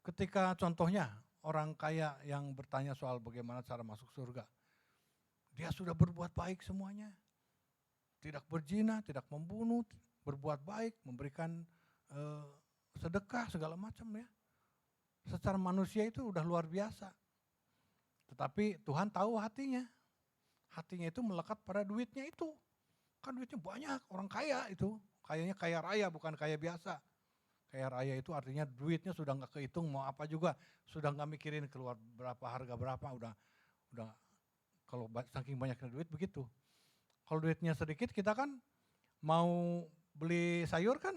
ketika contohnya orang kaya yang bertanya soal bagaimana cara masuk surga. Dia sudah berbuat baik semuanya. Tidak berzina, tidak membunuh, berbuat baik, memberikan sedekah segala macam ya. Secara manusia itu udah luar biasa. Tetapi Tuhan tahu hatinya. Hatinya itu melekat pada duitnya itu. Kan duitnya banyak, orang kaya itu. Kayaknya kaya raya bukan kaya biasa. Kaya raya itu artinya duitnya sudah nggak kehitung mau apa juga. Sudah nggak mikirin keluar berapa, harga berapa. Udah kalau saking banyaknya duit begitu. Kalau duitnya sedikit kita kan mau beli sayur kan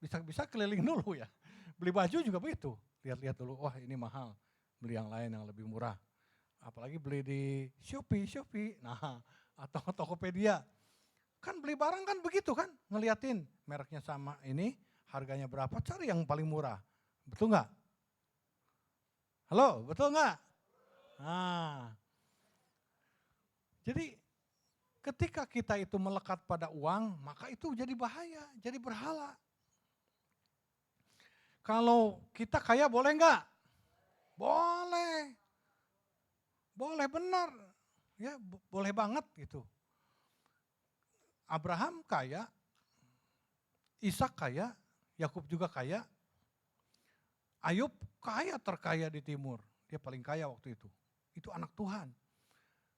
bisa keliling dulu ya. Beli baju juga begitu. Lihat-lihat dulu, wah ini mahal. Beli yang lain yang lebih murah. Apalagi beli di Shopee, nah atau Tokopedia. Kan beli barang kan begitu kan, ngeliatin mereknya sama ini, harganya berapa, cari yang paling murah. Betul nggak? Halo, betul nggak? Nah, jadi ketika kita itu melekat pada uang, maka itu jadi bahaya, jadi berhala. Kalau kita kaya boleh nggak? Boleh. Boleh benar. Ya, boleh banget gitu. Abraham kaya, Ishak kaya, Yakub juga kaya, Ayub kaya terkaya di timur. Dia paling kaya waktu itu. Itu anak Tuhan.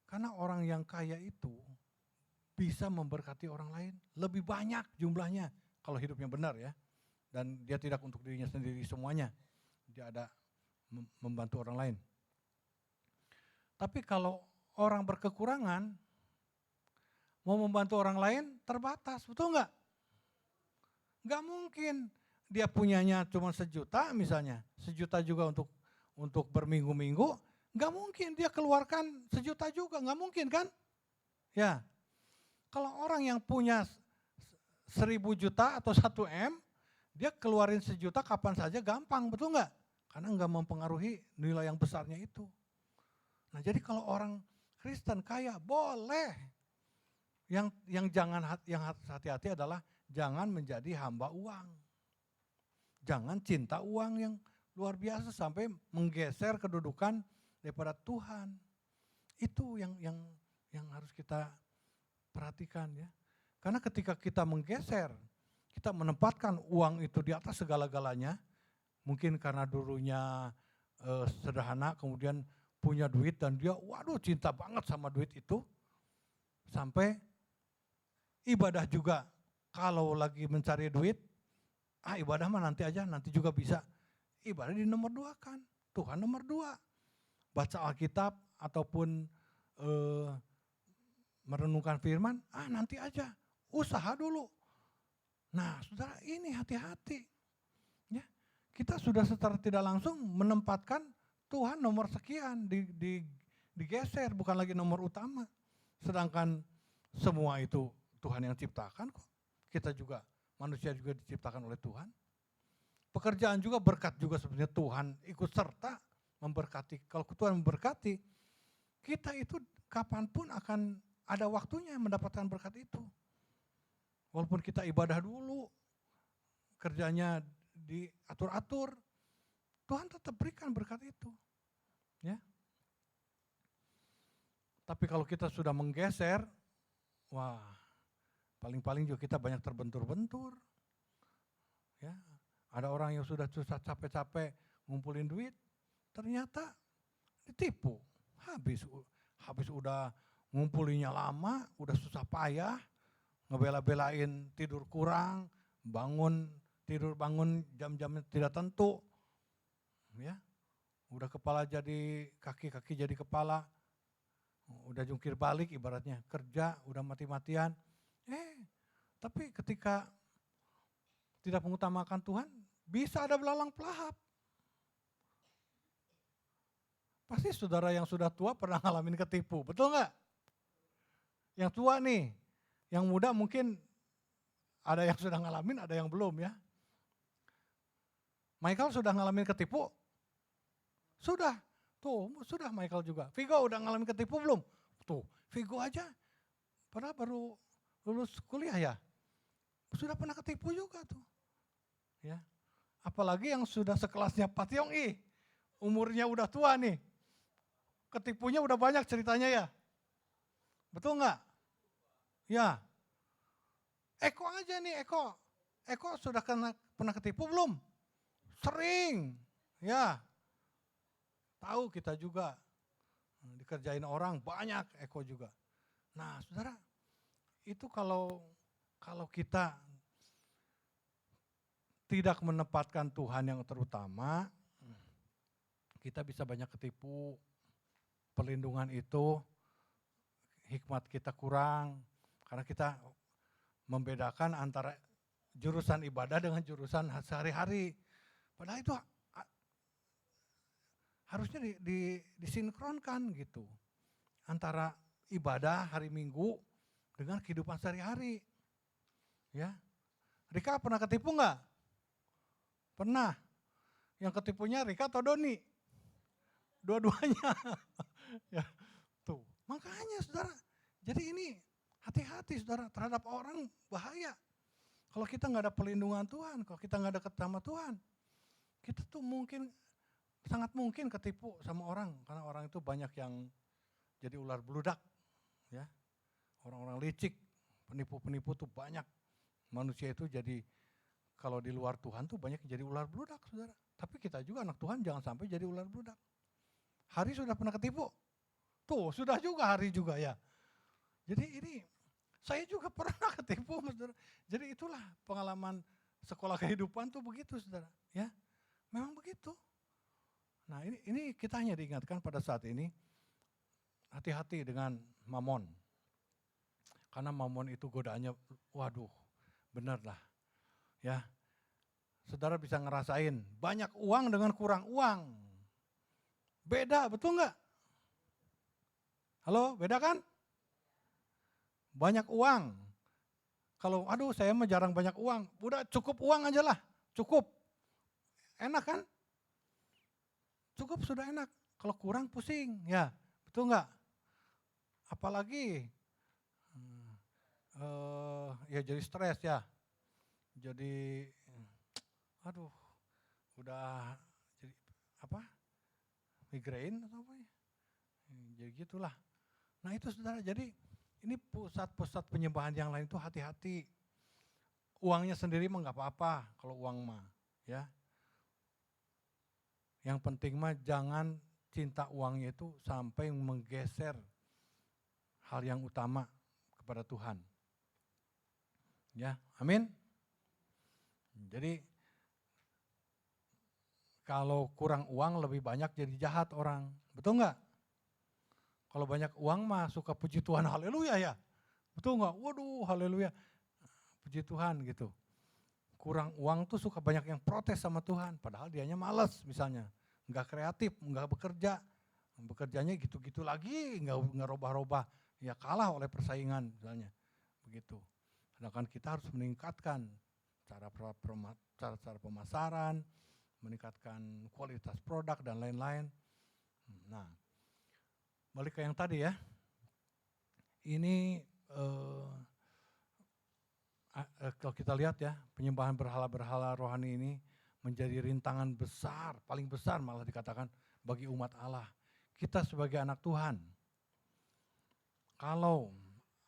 Karena orang yang kaya itu bisa memberkati orang lain lebih banyak jumlahnya kalau hidupnya benar ya. Dan dia tidak untuk dirinya sendiri semuanya. Dia ada membantu orang lain. Tapi kalau orang berkekurangan, mau membantu orang lain terbatas, betul nggak? Nggak mungkin dia punyanya cuma 1 juta misalnya, 1 juta juga untuk berminggu-minggu, nggak mungkin dia keluarkan 1 juta juga, nggak mungkin kan? Ya, kalau orang yang punya 1.000 juta atau 1 M, dia keluarin 1 juta kapan saja gampang, betul nggak? Karena nggak mempengaruhi nilai yang besarnya itu. Nah jadi kalau orang Kristen kaya boleh. Yang harus hati-hati adalah jangan menjadi hamba uang. Jangan cinta uang yang luar biasa sampai menggeser kedudukan daripada Tuhan. Itu yang harus kita perhatikan ya. Karena ketika kita menggeser, kita menempatkan uang itu di atas segala-galanya, mungkin karena dulunya sederhana, kemudian punya duit dan dia waduh cinta banget sama duit itu, sampai ibadah juga kalau lagi mencari duit, ibadah mah nanti aja, nanti juga bisa. Ibadah di nomor 2 kan, Tuhan nomor 2. Baca Alkitab ataupun merenungkan firman, nanti aja, usaha dulu. Nah saudara ini hati-hati. Ya, kita sudah secara tidak langsung menempatkan Tuhan nomor sekian, digeser, bukan lagi nomor utama. Sedangkan semua itu Tuhan yang ciptakan kok. Kita juga, manusia juga diciptakan oleh Tuhan. Pekerjaan juga berkat juga sebenarnya Tuhan ikut serta memberkati. Kalau Tuhan memberkati, kita itu kapanpun akan ada waktunya mendapatkan berkat itu. Walaupun kita ibadah dulu, kerjanya diatur-atur, Tuhan tetap berikan berkat itu. Ya. Tapi kalau kita sudah menggeser, wah, paling-paling juga kita banyak terbentur-bentur. Ya, ada orang yang sudah susah capek-capek ngumpulin duit, ternyata ditipu. Habis udah ngumpulinnya lama, udah susah payah, ngebela-belain tidur kurang, tidur bangun jam-jam tidak tentu. Ya, udah kepala jadi kaki jadi kepala, udah jungkir balik ibaratnya, kerja udah mati-matian. Tapi ketika tidak mengutamakan Tuhan, bisa ada belalang pelahap. Pasti saudara yang sudah tua pernah ngalamin ketipu, betul nggak? Yang tua nih, yang muda mungkin ada yang sudah ngalamin, ada yang belum ya. Michael sudah ngalamin ketipu? Sudah, sudah Michael juga. Vigo udah ngalamin ketipu belum? Tuh, Vigo aja, padahal baru lulus kuliah ya, sudah pernah ketipu juga tuh. Ya, apalagi yang sudah sekelasnya Pak Tiong umurnya udah tua nih, ketipunya udah banyak ceritanya ya, betul nggak? Ya, Eko aja nih Eko sudah pernah ketipu belum? Sering, ya. Tahu kita juga, dikerjain orang banyak, Eko juga. Nah saudara, itu kalau kita tidak menempatkan Tuhan yang terutama, kita bisa banyak ketipu, perlindungan itu, hikmat kita kurang, karena kita membedakan antara jurusan ibadah dengan jurusan sehari-hari. Padahal itu harusnya disinkronkan gitu. Antara ibadah hari Minggu dengan kehidupan sehari-hari. Ya, Rika pernah ketipu nggak? Pernah. Yang ketipunya Rika atau Doni? Dua-duanya. Ya, tuh. Makanya saudara, jadi ini hati-hati saudara terhadap orang bahaya. Kalau kita nggak ada perlindungan Tuhan, kalau kita nggak dekat sama Tuhan, kita tuh sangat mungkin ketipu sama orang. Karena orang itu banyak yang jadi ular beludak. Ya, orang-orang licik, penipu-penipu tuh banyak. Manusia itu jadi, kalau di luar Tuhan tuh banyak yang jadi ular beludak saudara. Tapi kita juga anak Tuhan jangan sampai jadi ular beludak. Hari sudah pernah ketipu? Tuh, sudah juga Hari juga ya. Jadi ini, saya juga pernah ketipu, saudara. Jadi itulah pengalaman sekolah kehidupan tuh begitu, saudara. Ya, memang begitu. Nah ini kita hanya diingatkan pada saat ini, hati-hati dengan mamon. Karena mamon itu godaannya, waduh, benar lah. Ya, saudara bisa ngerasain banyak uang dengan kurang uang. Beda, betul nggak? Halo, beda kan? Banyak uang. Kalau aduh saya mah jarang banyak uang, udah cukup uang aja lah, cukup. Enak kan? Cukup sudah enak. Kalau kurang pusing, ya betul nggak? Apalagi ya jadi stres ya. Jadi aduh udah jadi apa? Migrain atau apa ya? Jadi gitulah. Nah itu saudara, jadi ini pusat-pusat penyembahan yang lain itu hati-hati. Uangnya sendiri mah nggak apa-apa kalau uang mah, ya. Yang penting mah jangan cinta uangnya itu sampai menggeser hal yang utama kepada Tuhan. Ya, amin. Jadi kalau kurang uang lebih banyak jadi jahat orang, betul nggak? Kalau banyak uang mah suka puji Tuhan, haleluya ya. Betul nggak? Waduh, haleluya. Puji Tuhan gitu. Kurang uang tuh suka banyak yang protes sama Tuhan. Padahal dianya malas misalnya. Nggak kreatif, nggak bekerja. Bekerjanya gitu-gitu lagi, nggak robah-robah. Ya kalah oleh persaingan misalnya. Begitu. Sedangkan kita harus meningkatkan cara pemasaran, meningkatkan kualitas produk dan lain-lain. Nah, balik ke yang tadi ya, ini kalau kita lihat ya, penyembahan berhala-berhala rohani ini menjadi rintangan besar, paling besar malah dikatakan bagi umat Allah. Kita sebagai anak Tuhan, kalau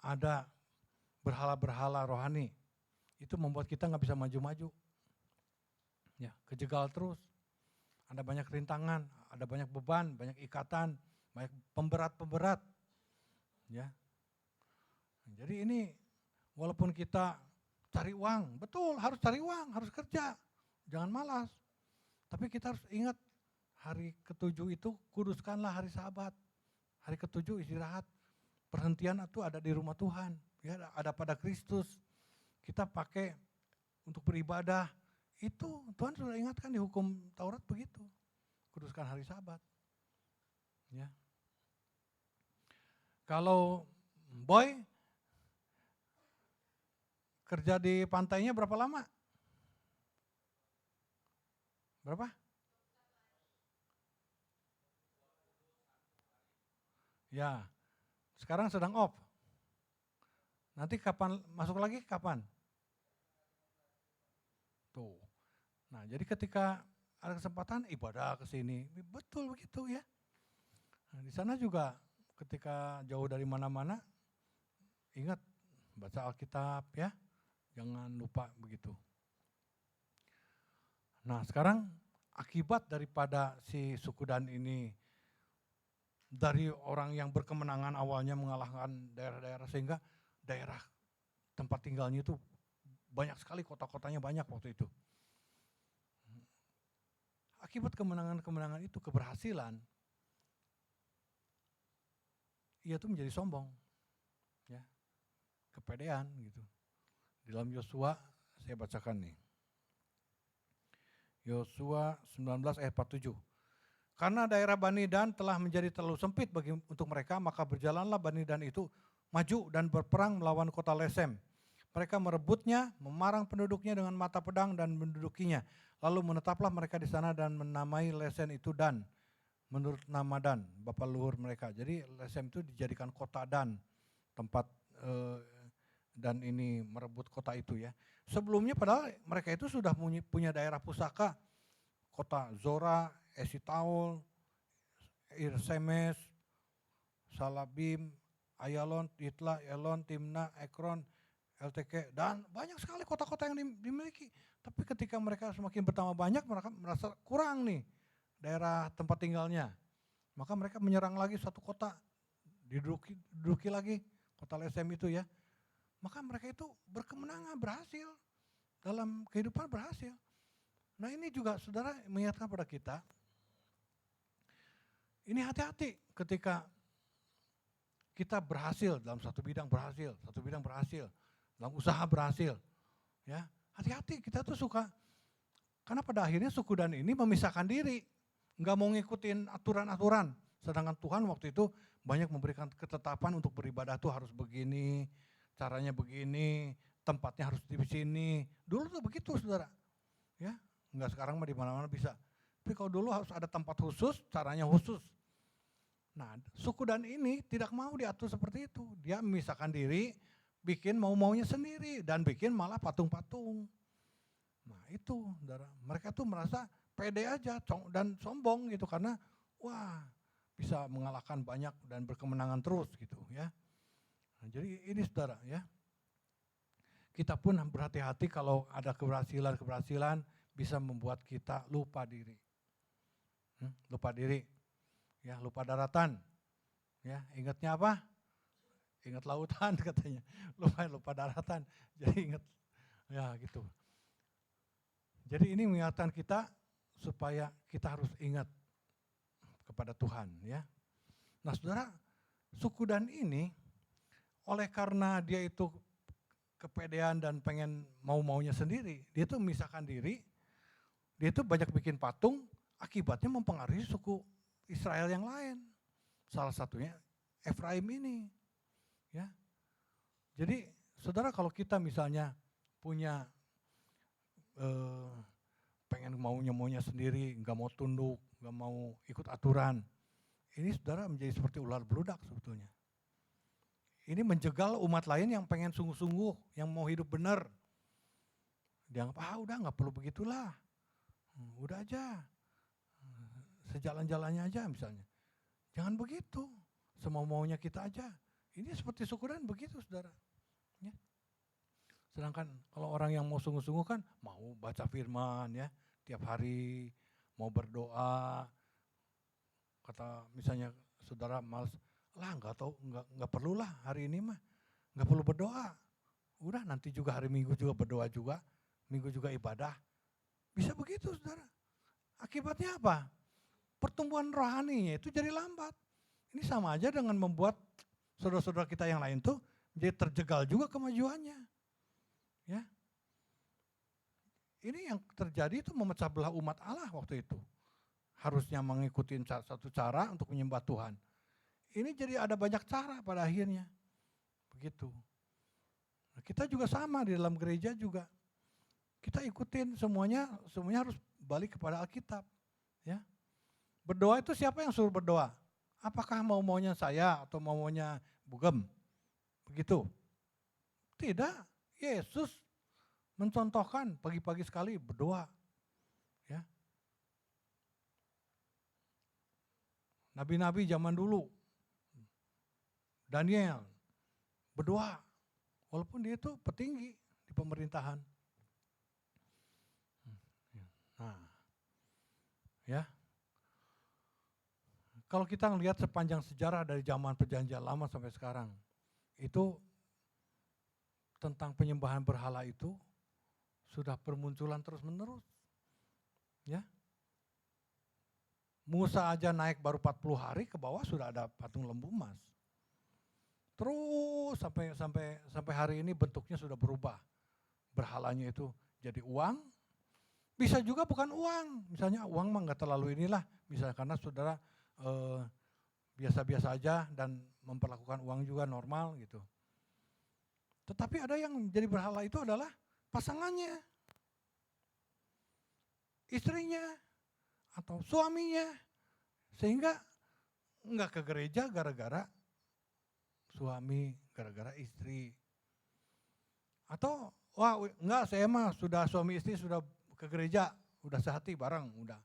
ada berhala-berhala rohani, itu membuat kita nggak bisa maju-maju. Ya, kejegal terus, ada banyak rintangan, ada banyak beban, banyak ikatan, banyak pemberat-pemberat, ya. Jadi ini walaupun kita cari uang, betul harus cari uang, harus kerja, jangan malas. Tapi kita harus ingat hari ke-7 itu kuduskanlah hari Sabat, hari ke-7 istirahat, perhentian itu ada di rumah Tuhan, ya ada pada Kristus. Kita pakai untuk beribadah, itu Tuhan sudah ingatkan di hukum Taurat begitu, kuduskan hari Sabat. Ya. Kalau Boy kerja di pantainya berapa lama? Berapa? Ya, sekarang sedang off. Nanti kapan masuk lagi? Kapan? Tuh. Nah, jadi ketika ada kesempatan ibadah ke sini, betul begitu ya. Nah, di sana juga ketika jauh dari mana-mana, ingat baca Alkitab ya, jangan lupa begitu. Nah sekarang akibat daripada si suku Dan ini, dari orang yang berkemenangan awalnya mengalahkan daerah-daerah, sehingga daerah tempat tinggalnya itu banyak sekali, kota-kotanya banyak waktu itu. Akibat kemenangan-kemenangan itu, keberhasilan, ia tuh menjadi sombong, ya, kepedean gitu. Di dalam Yosua saya bacakan nih, Yosua 19 ayat 47. Karena daerah Bani Dan telah menjadi terlalu sempit untuk mereka, maka berjalanlah Bani Dan itu maju dan berperang melawan kota Lesem. Mereka merebutnya, memarang penduduknya dengan mata pedang dan mendudukinya. Lalu menetaplah mereka di sana dan menamai Lesen itu Dan, menurut nama Dan, bapa leluhur mereka. Jadi Lesem itu dijadikan kota Dan, tempat Dan ini merebut kota itu ya. Sebelumnya padahal mereka itu sudah punya daerah pusaka, kota Zora, Esitaol, Irsemes, Salabim, Ayalon, Titla, Elon, Timna, Ekron, LTK, dan banyak sekali kota-kota yang dimiliki. Tapi ketika mereka semakin bertambah banyak, mereka merasa kurang nih daerah tempat tinggalnya. Maka mereka menyerang lagi satu kota, diduduki lagi kota Lesem itu ya. Maka mereka itu berkemenangan, berhasil. Dalam kehidupan berhasil. Nah ini juga saudara mengingatkan pada kita, ini hati-hati ketika kita berhasil dalam satu bidang berhasil, dalam usaha berhasil. Ya, hati-hati kita tuh suka, karena pada akhirnya suku Dan ini memisahkan diri, nggak mau ngikutin aturan-aturan. Sedangkan Tuhan waktu itu banyak memberikan ketetapan untuk beribadah tuh harus begini, caranya begini, tempatnya harus di sini. Dulu tuh begitu saudara, ya nggak sekarang mah di mana-mana bisa. Tapi kalau dulu harus ada tempat khusus, caranya khusus. Nah, suku Dan ini tidak mau diatur seperti itu. Dia memisahkan diri, bikin mau-maunya sendiri dan bikin malah patung-patung. Nah itu, saudara, mereka tuh merasa pede aja dan sombong gitu karena wah bisa mengalahkan banyak dan berkemenangan terus gitu ya. Nah, jadi ini saudara ya, kita pun berhati-hati kalau ada keberhasilan bisa membuat kita lupa diri. Lupa diri, ya lupa daratan, ya ingatnya apa? Ingat lautan katanya, lupa daratan, jadi ingat, ya gitu. Jadi ini mengingatkan kita supaya kita harus ingat kepada Tuhan ya. Nah saudara, suku Dan ini oleh karena dia itu kepedean dan pengen mau-maunya sendiri, dia tuh memisahkan diri, dia tuh banyak bikin patung, akibatnya mempengaruhi suku Israel yang lain. Salah satunya Efraim ini. Ya. Jadi saudara kalau kita misalnya punya pengen maunya sendiri, nggak mau tunduk, nggak mau ikut aturan, ini saudara menjadi seperti ular beludak sebetulnya. Ini menjegal umat lain yang pengen sungguh-sungguh, yang mau hidup benar. Dianggap, udah nggak perlu begitulah, udah aja, sejalan-jalannya aja misalnya. Jangan begitu, semau-maunya kita aja. Ini seperti suku Dan begitu saudara. Ya. Sedangkan kalau orang yang mau sungguh-sungguh kan mau baca firman ya tiap hari, mau berdoa. Kata misalnya saudara malas, lah nggak perlulah hari ini mah, nggak perlu berdoa. Udah nanti juga hari Minggu juga berdoa juga, Minggu juga ibadah. Bisa begitu saudara. Akibatnya apa? Pertumbuhan rohaninya itu jadi lambat. Ini sama aja dengan membuat saudara-saudara kita yang lain tuh jadi terjegal juga kemajuannya. Ya. Ini yang terjadi itu memecah belah umat Allah waktu itu. Harusnya mengikuti satu cara untuk menyembah Tuhan. Ini jadi ada banyak cara pada akhirnya. Begitu. Nah, kita juga sama di dalam gereja juga. Kita ikutin semuanya harus balik kepada Alkitab. Ya. Berdoa itu siapa yang suruh berdoa? Apakah mau-maunya saya atau mau-maunya Bugem? Begitu? Tidak. Yesus mencontohkan pagi-pagi sekali berdoa. Ya. Nabi-nabi zaman dulu, Daniel berdoa, walaupun dia itu petinggi di pemerintahan. Nah, ya. Kalau kita melihat sepanjang sejarah dari zaman perjanjian lama sampai sekarang, itu tentang penyembahan berhala itu sudah bermunculan terus-menerus. Ya. Musa aja naik baru 40 hari ke bawah sudah ada patung lembu emas. Terus sampai hari ini bentuknya sudah berubah. Berhalanya itu jadi uang, bisa juga bukan uang. Misalnya uang mah nggak terlalu inilah, misalnya karena saudara biasa-biasa aja dan memperlakukan uang juga normal gitu. Tetapi ada yang jadi berhala itu adalah pasangannya, istrinya, atau suaminya. Sehingga enggak ke gereja gara-gara suami, gara-gara istri. Atau, wah enggak, saya mah sudah suami istri sudah ke gereja, udah sehati bareng, udah.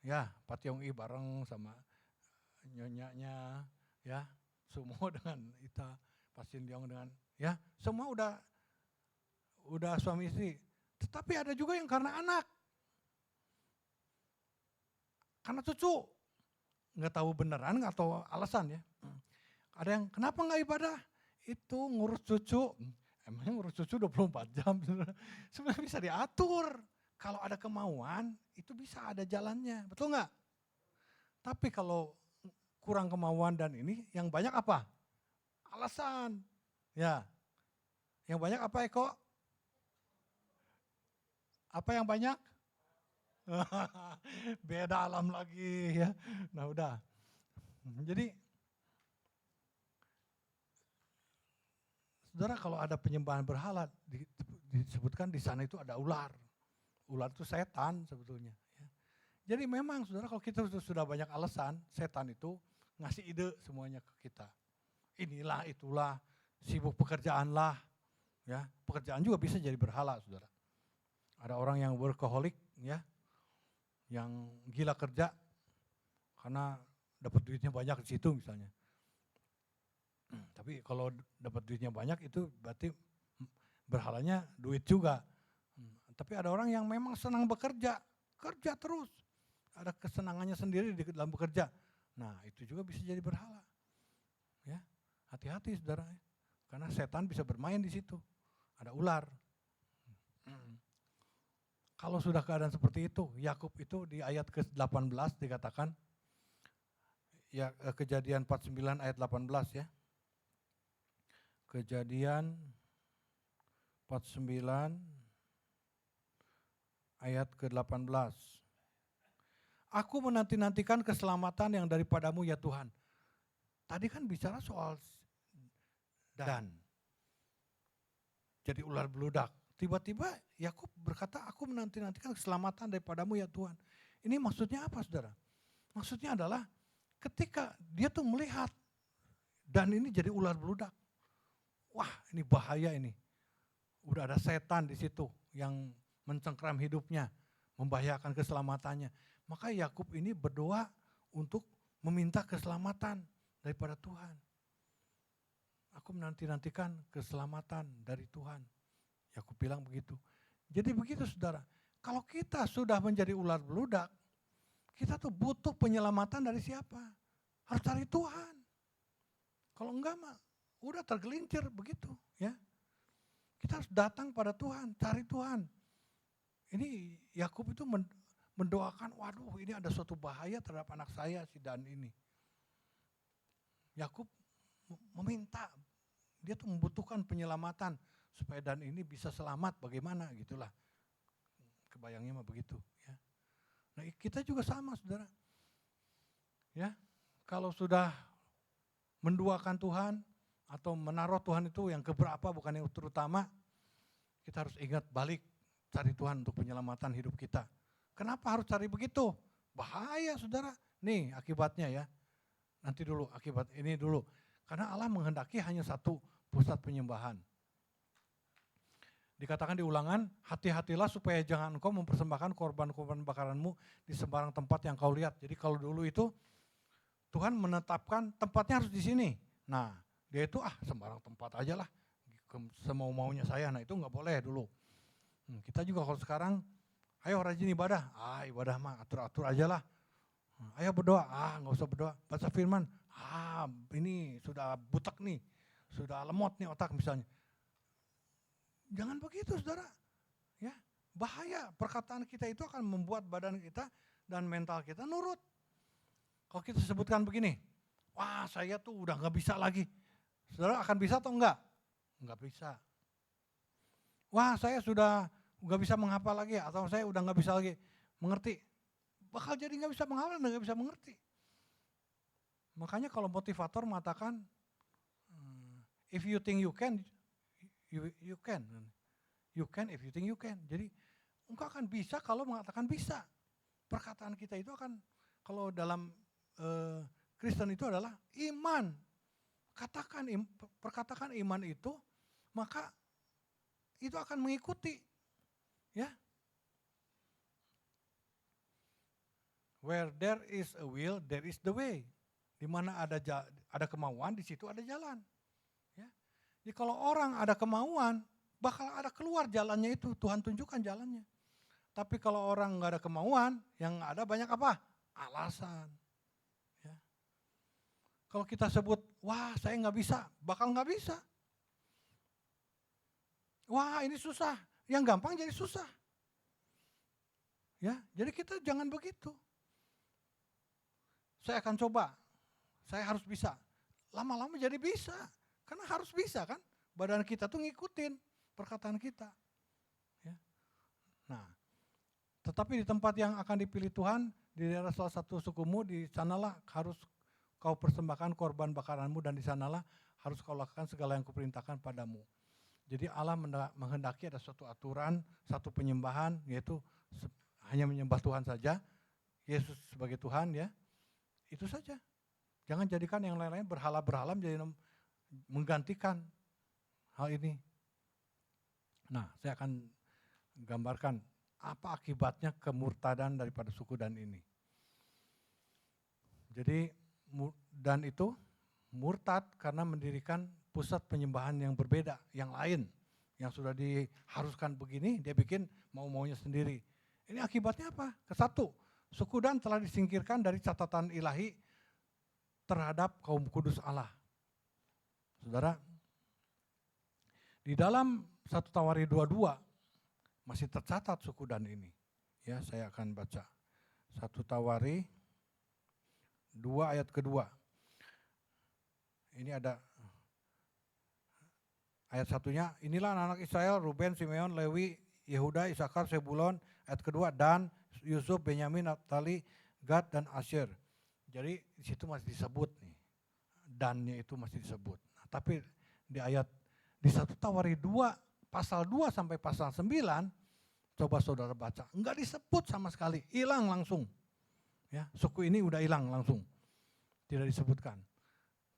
Ya, Pationg I bareng sama nyonyanya, ya, semua dengan Ita, Pasin Diong dengan, ya, semua udah suami istri. Tetapi ada juga yang karena anak, karena cucu, nggak tahu beneran nggak tahu alasan ya. Ada yang kenapa nggak ibadah? Itu ngurus cucu. Emangnya ngurus cucu 24 jam? Sebenarnya bisa diatur. Kalau ada kemauan, itu bisa ada jalannya. Betul nggak? Tapi kalau kurang kemauan dan ini, yang banyak apa? Alasan. Ya. Yang banyak apa, Eko? Apa yang banyak? Beda alam lagi ya. Nah udah. Jadi, saudara kalau ada penyembahan berhala, disebutkan di sana itu ada ular. Ular itu setan sebetulnya. Ya. Jadi memang saudara kalau kita sudah banyak alasan, setan itu ngasih ide semuanya ke kita. Inilah, itulah, sibuk pekerjaan lah. Ya, pekerjaan juga bisa jadi berhala saudara. Ada orang yang workaholic ya, yang gila kerja karena dapat duitnya banyak di situ misalnya. Tapi kalau dapat duitnya banyak itu berarti berhalanya duit juga. Tapi ada orang yang memang senang bekerja, kerja terus. Ada kesenangannya sendiri di dalam bekerja. Nah itu juga bisa jadi berhala. Ya, hati-hati saudara. Karena setan bisa bermain di situ. Ada ular. Kalau sudah keadaan seperti itu, Yakub itu di ayat ke-18 dikatakan, ya Kejadian 49 ayat 18 ya. Kejadian 49 ayat ke-18. Aku menanti-nantikan keselamatan yang daripadamu ya Tuhan. Tadi kan bicara soal dan. Jadi ular beludak. Tiba-tiba Yakub berkata, aku menanti-nantikan keselamatan daripadamu ya Tuhan. Ini maksudnya apa saudara? Maksudnya adalah ketika dia tuh melihat dan ini jadi ular beludak. Wah ini bahaya ini. Udah ada setan di situ yang mencengkram hidupnya, membahayakan keselamatannya. Maka Yakub ini berdoa untuk meminta keselamatan daripada Tuhan. Aku menanti-nantikan keselamatan dari Tuhan. Yakub bilang begitu. Jadi begitu saudara, kalau kita sudah menjadi ular beludak, kita tuh butuh penyelamatan dari siapa? Harus cari Tuhan. Kalau enggak mah udah tergelincir begitu ya. Kita harus datang pada Tuhan, cari Tuhan. Ini Yakub itu mendoakan, waduh ini ada suatu bahaya terhadap anak saya si Dan ini. Yakub meminta, dia tuh membutuhkan penyelamatan supaya Dan ini bisa selamat, bagaimana gitulah. Kebayangnya mah begitu ya. Nah kita juga sama saudara. Ya, kalau sudah menduakan Tuhan atau menaruh Tuhan itu yang keberapa bukan yang terutama, kita harus ingat balik cari Tuhan untuk penyelamatan hidup kita. Kenapa harus cari begitu? Bahaya saudara. Nih akibatnya ya. Nanti dulu akibat ini dulu. Karena Allah menghendaki hanya satu pusat penyembahan. Dikatakan di Ulangan, hati-hatilah supaya jangan engkau mempersembahkan korban-korban bakaranmu di sembarang tempat yang kau lihat. Jadi kalau dulu itu Tuhan menetapkan tempatnya harus di sini. Nah dia itu sembarang tempat aja lah. Semau-maunya saya, nah itu nggak boleh dulu. Kita juga kalau sekarang, ayo rajin ibadah. Ibadah mah atur-atur aja lah. Ayo berdoa, nggak usah berdoa. Baca firman, ini sudah butek nih. Sudah lemot nih otak misalnya. Jangan begitu saudara, ya bahaya. Perkataan kita itu akan membuat badan kita dan mental kita nurut. Kalau kita sebutkan begini, wah saya tuh udah nggak bisa lagi. Saudara akan bisa atau enggak? Enggak bisa. Wah saya sudah nggak bisa menghafal lagi atau saya udah nggak bisa lagi mengerti. Bakal jadi nggak bisa menghafal dan nggak bisa mengerti. Makanya kalau motivator mengatakan If you think you can, you can. You can if you think you can. Jadi engkau akan bisa kalau mengatakan bisa. Perkataan kita itu akan, kalau dalam Kristen itu adalah iman. Perkatakan iman itu, maka itu akan mengikuti. Ya. Where there is a will, there is the way. Di mana ada kemauan, di situ ada jalan. Ya. Jadi kalau orang ada kemauan, bakal ada keluar jalannya itu. Tuhan tunjukkan jalannya. Tapi kalau orang nggak ada kemauan, yang ada banyak apa? Alasan. Ya. Kalau kita sebut, wah saya nggak bisa, bakal nggak bisa. Wah ini susah, yang gampang jadi susah. Ya, jadi kita jangan begitu. Saya akan coba, saya harus bisa. Lama-lama jadi bisa, karena harus bisa kan. Badan kita tuh ngikutin perkataan kita. Ya. Nah, tetapi di tempat yang akan dipilih Tuhan, di daerah salah satu sukumu, di sanalah harus kau persembahkan korban bakaranmu, dan di sanalah harus kau lakukan segala yang kuperintahkan padamu. Jadi Allah menghendaki ada suatu aturan, satu penyembahan, yaitu hanya menyembah Tuhan saja, Yesus sebagai Tuhan ya, itu saja. Jangan jadikan yang lain-lain berhala-berhala menjadi menggantikan hal ini. Nah, saya akan gambarkan apa akibatnya kemurtadan daripada suku Dan ini. Jadi Dan itu murtad karena mendirikan pusat penyembahan yang berbeda, yang lain. Yang sudah diharuskan begini, dia bikin mau-maunya sendiri. Ini akibatnya apa? Kesatu, suku Dan telah disingkirkan dari catatan ilahi terhadap kaum kudus Allah. Saudara, di dalam 1 Tawari 22 masih tercatat suku Dan ini. Ya, saya akan baca. 1 Tawari 2 ayat kedua. Ini ada ayat satunya, inilah anak Israel, Ruben, Simeon, Lewi, Yehuda, Isakar, Sebulon. Ayat kedua, Dan, Yusuf, Benyamin, Naftali, Gad, dan Asyer. Jadi di situ masih disebut nih. Dannya itu masih disebut. Nah, tapi di 1 Tawari 2, pasal 2 sampai pasal 9, coba saudara baca. Enggak disebut sama sekali, hilang langsung. Ya, suku ini udah hilang langsung. Tidak disebutkan.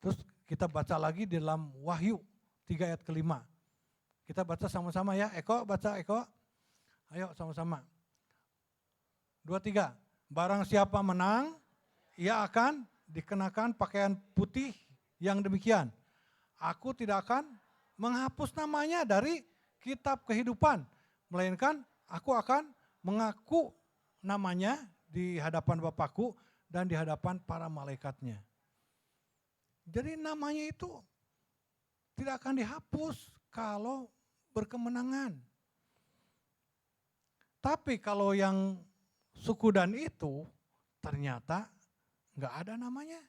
Terus kita baca lagi di dalam Wahyu 3 ayat ke-5. Kita baca sama-sama ya. Eko, baca Eko. Ayo sama-sama. 2, 3. Barang siapa menang, ia akan dikenakan pakaian putih yang demikian. Aku tidak akan menghapus namanya dari kitab kehidupan. Melainkan aku akan mengaku namanya di hadapan Bapakku dan di hadapan para malaikatnya. Jadi namanya itu tidak akan dihapus kalau berkemenangan. Tapi kalau yang suku Dan itu ternyata nggak ada namanya.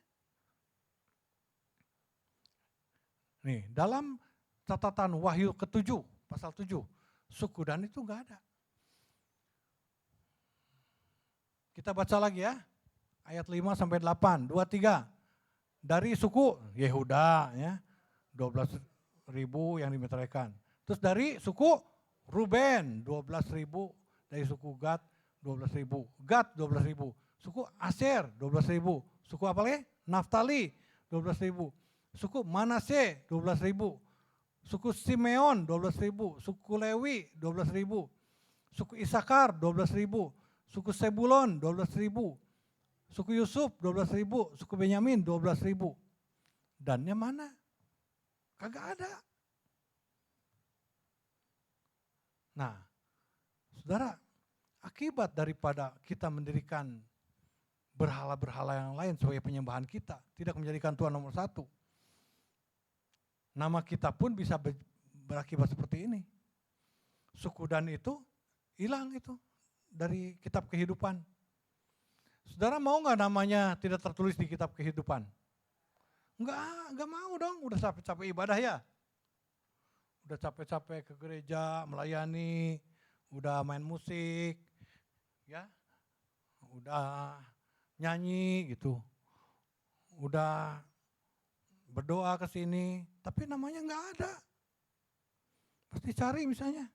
Nih, dalam catatan Wahyu ke-7, pasal 7, suku Dan itu nggak ada. Kita baca lagi ya, ayat 5 sampai 8, 2, 3. Dari suku Yehuda ya, 12.000 yang dimeteraikan. Terus dari suku Ruben 12.000, dari suku Gad 12.000, Gad 12.000, suku Asyer 12.000, suku apa lagi? Naftali 12.000, suku Manase 12.000, suku Simeon 12.000, suku Lewi 12.000, suku Isakar 12.000, suku Sebulon 12.000, suku Yusuf 12.000, suku Benyamin 12.000. Dannya mana? Kagak ada. Nah, saudara, akibat daripada kita mendirikan berhala-berhala yang lain sebagai penyembahan kita, tidak menjadikan Tuhan nomor 1. Nama kita pun bisa berakibat seperti ini. Suku Dan itu hilang itu dari kitab kehidupan. Saudara mau nggak namanya tidak tertulis di kitab kehidupan? Enggak mau dong, udah capek-capek ibadah ya. Udah capek-capek ke gereja, melayani, udah main musik, ya, udah nyanyi gitu, udah berdoa ke sini, tapi namanya nggak ada. Pasti cari misalnya.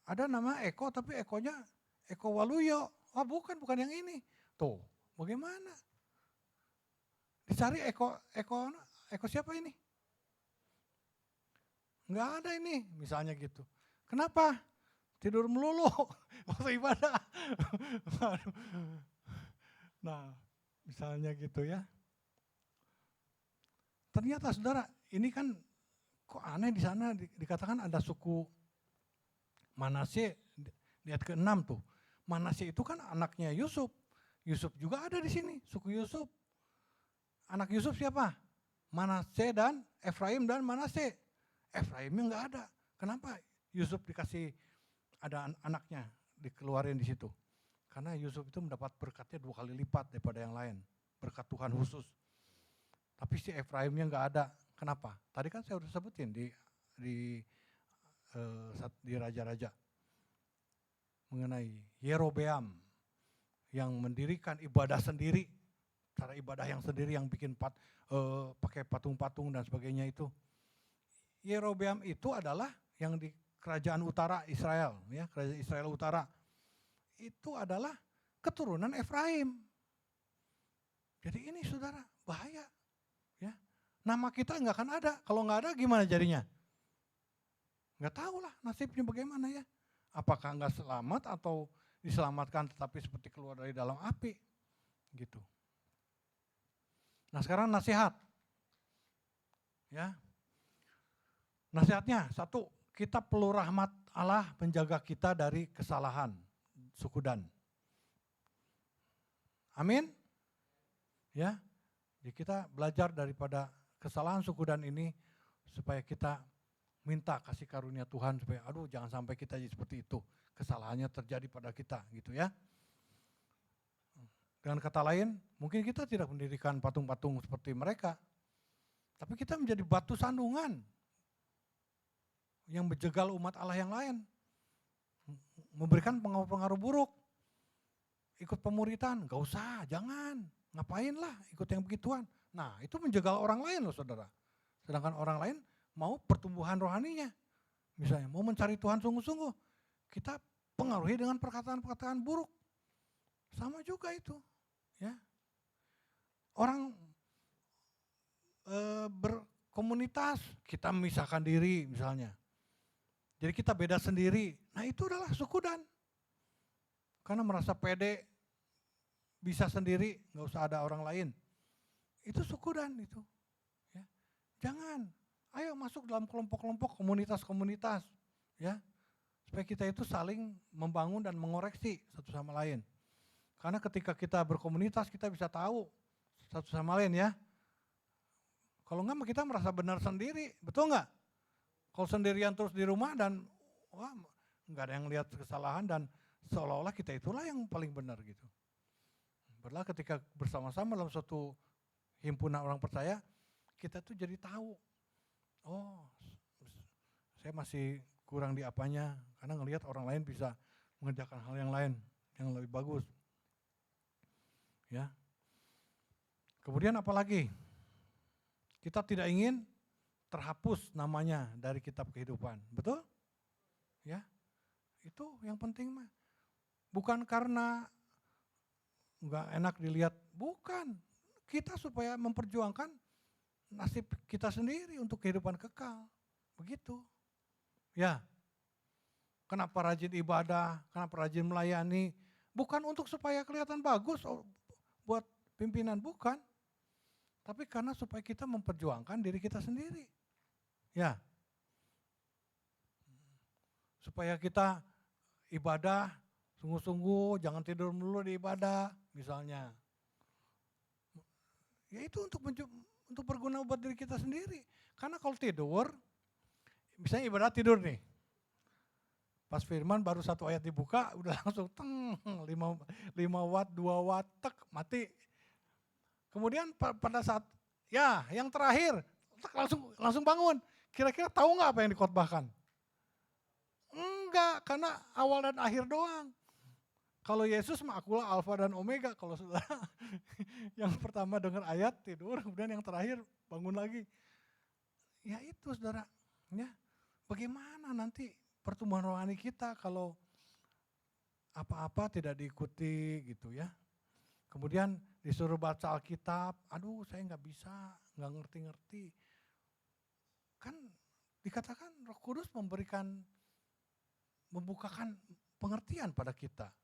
Ada nama Eko, tapi Ekonya Eko Waluyo. Oh bukan yang ini. Tuh, bagaimana? Dicari Eko siapa ini? Nggak ada ini, misalnya gitu. Kenapa? Tidur melulu waktu ibadah. Nah, misalnya gitu ya. Ternyata saudara, ini kan kok aneh di sana dikatakan ada suku Manasye di ayat ke-6 tuh. Manasye itu kan anaknya Yusuf. Yusuf juga ada di sini, suku Yusuf. Anak Yusuf siapa? Manasye dan Efraim dan Manasye. Efraimnya enggak ada. Kenapa Yusuf dikasih ada anaknya dikeluarin di situ? Karena Yusuf itu mendapat berkatnya 2 kali lipat daripada yang lain. Berkat Tuhan khusus. Tapi si Efraimnya enggak ada. Kenapa? Tadi kan saya udah sebutin di Raja-Raja mengenai Yerobeam yang mendirikan ibadah sendiri, cara ibadah yang sendiri yang bikin pakai patung-patung dan sebagainya itu. Yerobeam itu adalah yang di kerajaan utara Israel, ya, kerajaan Israel utara. Itu adalah keturunan Efraim. Jadi ini saudara, bahaya. Ya. Nama kita nggak akan ada, kalau nggak ada gimana jadinya? Nggak tahu lah nasibnya bagaimana ya. Apakah nggak selamat atau diselamatkan tetapi seperti keluar dari dalam api. Gitu. Nah sekarang nasihat. Ya. Nasihatnya, 1, kita perlu rahmat Allah menjaga kita dari kesalahan suku Dan. Amin. Ya. Jadi kita belajar daripada kesalahan suku Dan ini supaya kita minta kasih karunia Tuhan supaya jangan sampai kita jadi seperti itu. Kesalahannya terjadi pada kita gitu ya. Dengan kata lain, mungkin kita tidak mendirikan patung-patung seperti mereka. Tapi kita menjadi batu sandungan yang menjegal umat Allah yang lain. Memberikan pengaruh-pengaruh buruk. Ikut pemuritan, gak usah, jangan. Ngapain lah ikut yang begituan. Nah itu menjegal orang lain loh saudara. Sedangkan orang lain mau pertumbuhan rohaninya. Misalnya mau mencari Tuhan sungguh-sungguh. Kita pengaruhi dengan perkataan-perkataan buruk. Sama juga itu. Ya. Orang berkomunitas, kita memisahkan diri misalnya. Jadi kita beda sendiri. Nah itu adalah suku Dan. Karena merasa pede, bisa sendiri, nggak usah ada orang lain. Itu suku Dan itu. Ya. Jangan, ayo masuk dalam kelompok-kelompok, komunitas-komunitas. Ya. Supaya kita itu saling membangun dan mengoreksi satu sama lain. Karena ketika kita berkomunitas, kita bisa tahu satu sama lain ya. Kalau enggak kita merasa benar sendiri, betul enggak? Kalau sendirian terus di rumah dan enggak ada yang lihat kesalahan dan seolah-olah kita itulah yang paling benar gitu. Padahal ketika bersama-sama dalam suatu himpunan orang percaya, kita tuh jadi tahu, saya masih kurang di apanya, karena ngelihat orang lain bisa mengerjakan hal yang lain, yang lebih bagus. Ya. Kemudian apalagi? Kita tidak ingin terhapus namanya dari kitab kehidupan, betul? Ya, itu yang penting mah. Bukan karena nggak enak dilihat, bukan. Kita supaya memperjuangkan nasib kita sendiri untuk kehidupan kekal, begitu. Ya, kenapa rajin ibadah, kenapa rajin melayani, bukan untuk supaya kelihatan bagus buat pimpinan, bukan. Tapi karena supaya kita memperjuangkan diri kita sendiri. Ya. Supaya kita ibadah sungguh-sungguh, jangan tidur melulu di ibadah misalnya. Ya itu untuk berguna buat diri kita sendiri. Karena kalau tidur, misalnya ibadah tidur nih. Pas firman baru 1 ayat dibuka, udah langsung 5 watt, 2 watt, tek, mati. Kemudian pada saat, ya yang terakhir, langsung bangun. Kira-kira tahu nggak apa yang dikhotbahkan? Enggak, karena awal dan akhir doang. Kalau Yesus mah akulah alfa dan omega. Kalau saudara yang pertama dengar ayat tidur, kemudian yang terakhir bangun lagi. Ya itu saudara, ya bagaimana nanti pertumbuhan rohani kita kalau apa-apa tidak diikuti gitu ya. Kemudian disuruh baca Alkitab, aduh saya nggak bisa, nggak ngerti-ngerti. Kan dikatakan Roh Kudus membukakan pengertian pada kita.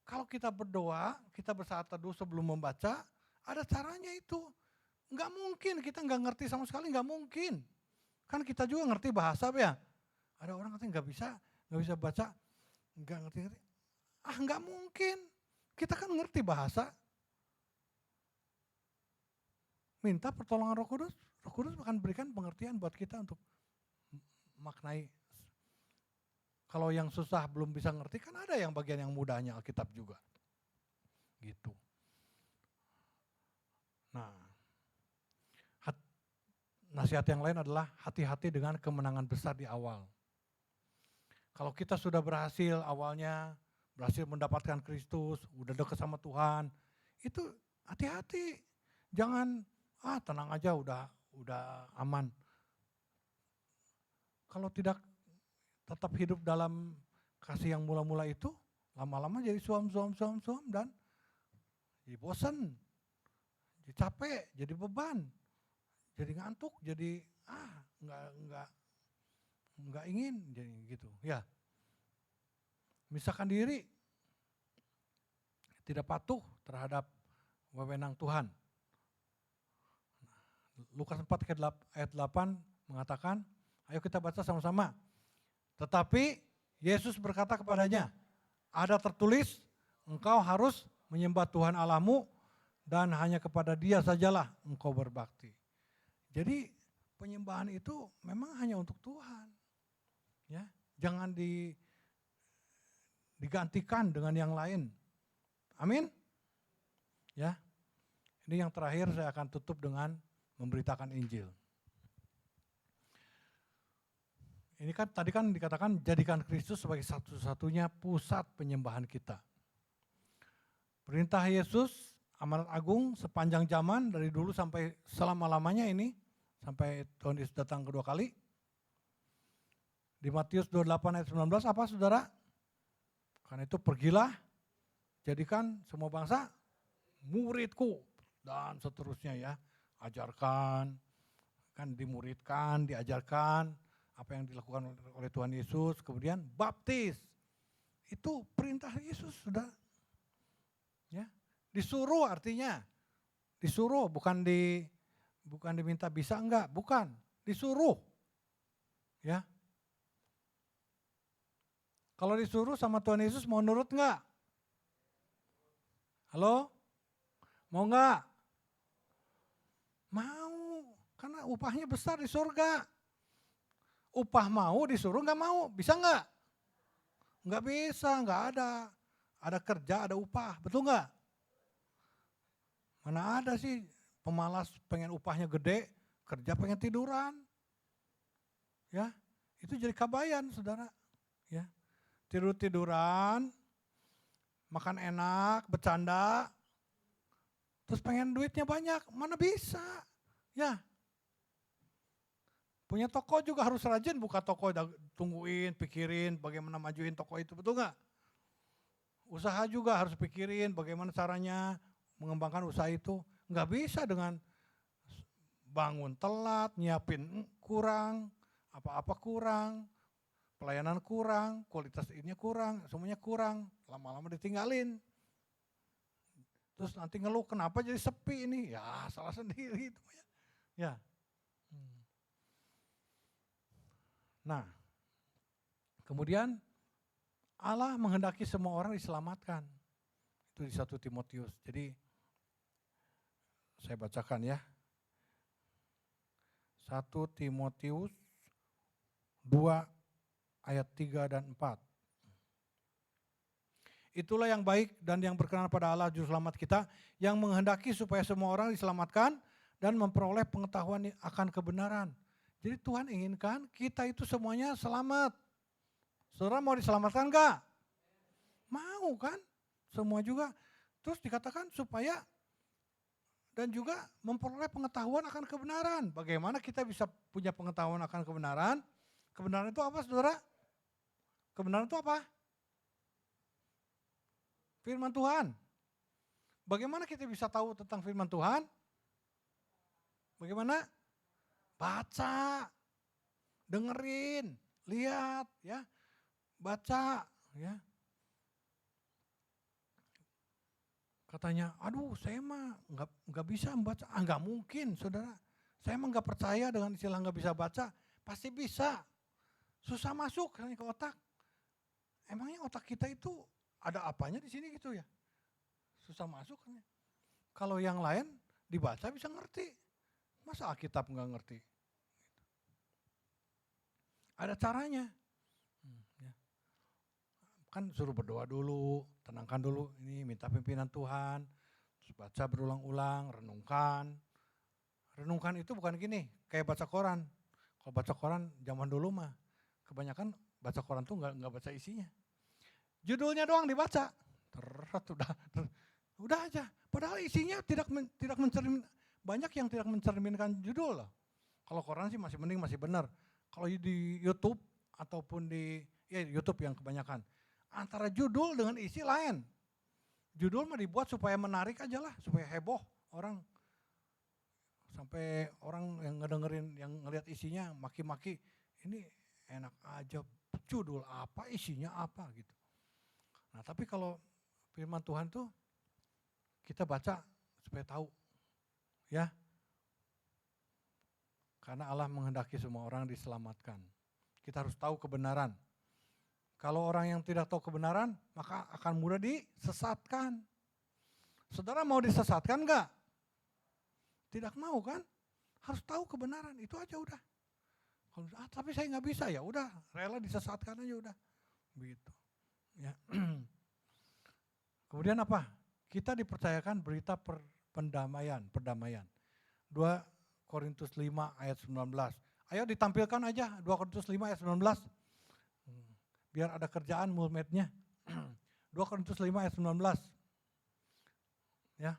Kalau kita berdoa, kita bersaat teduh sebelum membaca, ada caranya itu. Nggak mungkin kita nggak ngerti sama sekali, nggak mungkin. Kan kita juga ngerti bahasa ya. Ada orang katanya nggak bisa baca, nggak ngerti. Nggak mungkin. Kita kan ngerti bahasa. Minta pertolongan Roh Kudus. Roh Kudus akan berikan pengertian buat kita untuk maknai. Kalau yang susah belum bisa ngerti, kan ada yang bagian yang mudahnya Alkitab juga. Gitu. Nah, nasihat yang lain adalah hati-hati dengan kemenangan besar di awal. Kalau kita sudah berhasil awalnya, berhasil mendapatkan Kristus, udah dekat sama Tuhan, itu hati-hati. Jangan, tenang aja udah aman. Kalau tidak tetap hidup dalam kasih yang mula-mula itu, lama-lama jadi suam dan jadi bosan, jadi capek, jadi beban. Jadi ngantuk, jadi nggak ingin jadi gitu ya. Misalkan diri tidak patuh terhadap wewenang Tuhan. Lukas 4 ayat 8 mengatakan, ayo kita baca sama-sama. Tetapi Yesus berkata kepadanya, ada tertulis, engkau harus menyembah Tuhan Allahmu dan hanya kepada Dia sajalah engkau berbakti. Jadi penyembahan itu memang hanya untuk Tuhan. Ya, jangan digantikan dengan yang lain. Amin. Ya. Ini yang terakhir saya akan tutup dengan memberitakan Injil. Ini kan tadi kan dikatakan jadikan Kristus sebagai satu-satunya pusat penyembahan kita. Perintah Yesus amanat agung sepanjang zaman dari dulu sampai selama-lamanya ini, sampai Tuhan Yesus datang kedua kali. Di Matius 28 ayat 19 apa saudara? Karena itu pergilah, jadikan semua bangsa muridku dan seterusnya ya. Ajarkan, kan dimuridkan, diajarkan apa yang dilakukan oleh Tuhan Yesus, kemudian baptis. Itu perintah Yesus sudah. Ya. Disuruh artinya, disuruh bukan diminta bisa enggak, bukan, disuruh. Ya. Kalau disuruh sama Tuhan Yesus mau nurut enggak? Halo? Mau enggak? Mau, karena upahnya besar di surga. Upah mau disuruh enggak mau, bisa enggak? Enggak bisa, enggak ada. Ada kerja, ada upah, betul enggak? Mana ada sih pemalas pengen upahnya gede, kerja pengen tiduran. Ya, itu jadi kabayan saudara. Ya, tidur-tiduran, makan enak, bercanda, terus pengen duitnya banyak, mana bisa. Ya, punya toko juga harus rajin buka toko, tungguin, pikirin bagaimana majuin toko itu, betul nggak? Usaha juga harus pikirin bagaimana caranya mengembangkan usaha itu. Nggak bisa dengan bangun telat, nyiapin kurang, apa-apa kurang, pelayanan kurang, kualitas ini kurang, semuanya kurang, lama-lama ditinggalin. Terus nanti ngeluh kenapa jadi sepi ini, ya salah sendiri itu ya. Nah, kemudian Allah menghendaki semua orang diselamatkan. Itu di 1 Timotius. Jadi saya bacakan ya. 1 Timotius 2 ayat 3 dan 4. Itulah yang baik dan yang berkenan pada Allah Juru Selamat kita, yang menghendaki supaya semua orang diselamatkan dan memperoleh pengetahuan akan kebenaran. Jadi Tuhan inginkan kita itu semuanya selamat. Saudara mau diselamatkan enggak? Mau kan? Semua juga. Terus dikatakan supaya dan juga memperoleh pengetahuan akan kebenaran. Bagaimana kita bisa punya pengetahuan akan kebenaran? Kebenaran itu apa, saudara? Kebenaran itu apa? Firman Tuhan. Bagaimana kita bisa tahu tentang firman Tuhan? Bagaimana? Baca, dengerin, lihat, ya, baca, ya. Katanya, aduh saya mah nggak bisa membaca. Nggak mungkin, saudara. Saya mah nggak percaya dengan istilah nggak bisa baca. Pasti bisa. Susah masuk ke otak. Emangnya otak kita itu ada apanya di sini gitu ya? Susah masuk. Kalau yang lain dibaca bisa ngerti. Masa Alkitab nggak ngerti? Ada caranya. Ya. Kan suruh berdoa dulu, tenangkan dulu, ini minta pimpinan Tuhan, terus baca berulang-ulang, renungkan. Renungkan itu bukan gini, kayak baca koran. Kalau baca koran zaman dulu mah, kebanyakan baca koran tuh nggak baca isinya. Judulnya doang dibaca, udah aja. Padahal isinya tidak mencermin, banyak yang tidak mencerminkan judul loh. Kalau koran sih masih mending, masih benar. Kalau di YouTube ataupun di YouTube yang kebanyakan, antara judul dengan isi lain. Judul mah dibuat supaya menarik aja lah, supaya heboh orang. Sampai orang yang ngedengerin, yang ngelihat isinya maki-maki, ini enak aja, judul apa, isinya apa gitu. Nah tapi kalau firman Tuhan tuh kita baca supaya tahu, ya. Karena Allah menghendaki semua orang diselamatkan. Kita harus tahu kebenaran. Kalau orang yang tidak tahu kebenaran, maka akan mudah disesatkan. Saudara mau disesatkan enggak? Tidak mau kan? Harus tahu kebenaran, itu aja udah. Tapi saya nggak bisa, ya udah, rela disesatkan aja udah. Begitu. Ya. Kemudian apa? Kita dipercayakan berita perdamaian. 2 Korintus 5 ayat 19. Ayo ditampilkan aja 2 Korintus 5 ayat 19. Biar ada kerjaan mulmednya. 2 Korintus 5 ayat 19. Ya.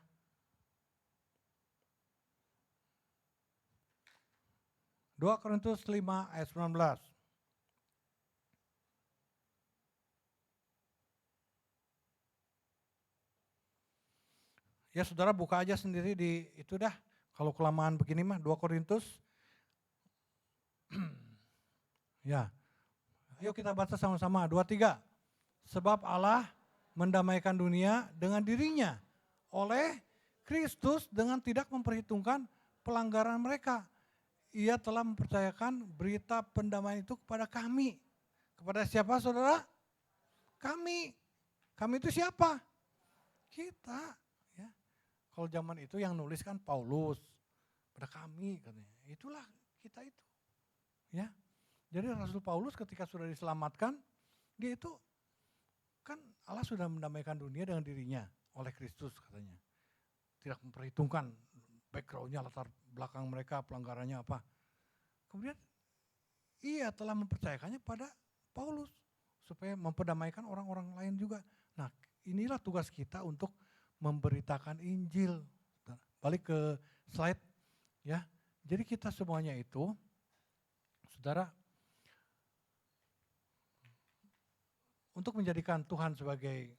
Dua Korintus 5 ayat 19. Ya saudara buka aja sendiri di itu dah. Kalau kelamaan begini mah 2 Korintus. Ya. Ayo kita baca sama-sama 2, 3. Sebab Allah mendamaikan dunia dengan dirinya oleh Kristus dengan tidak memperhitungkan pelanggaran mereka. Ia telah mempercayakan berita pendamaian itu kepada kami. Kepada siapa saudara? Kami. Kami itu siapa? Kita. Ya. Kalau zaman itu yang nulis kan Paulus. Pada kami katanya. Itulah kita itu. Ya. Jadi Rasul Paulus ketika sudah diselamatkan, dia itu kan Allah sudah mendamaikan dunia dengan dirinya oleh Kristus katanya. Tidak memperhitungkan backgroundnya, latar belakang mereka, pelanggarannya apa. Kemudian ia telah mempercayakannya pada Paulus supaya memperdamaikan orang-orang lain juga. Nah inilah tugas kita untuk memberitakan Injil. Balik ke slide ya. Jadi kita semuanya itu, saudara, untuk menjadikan Tuhan sebagai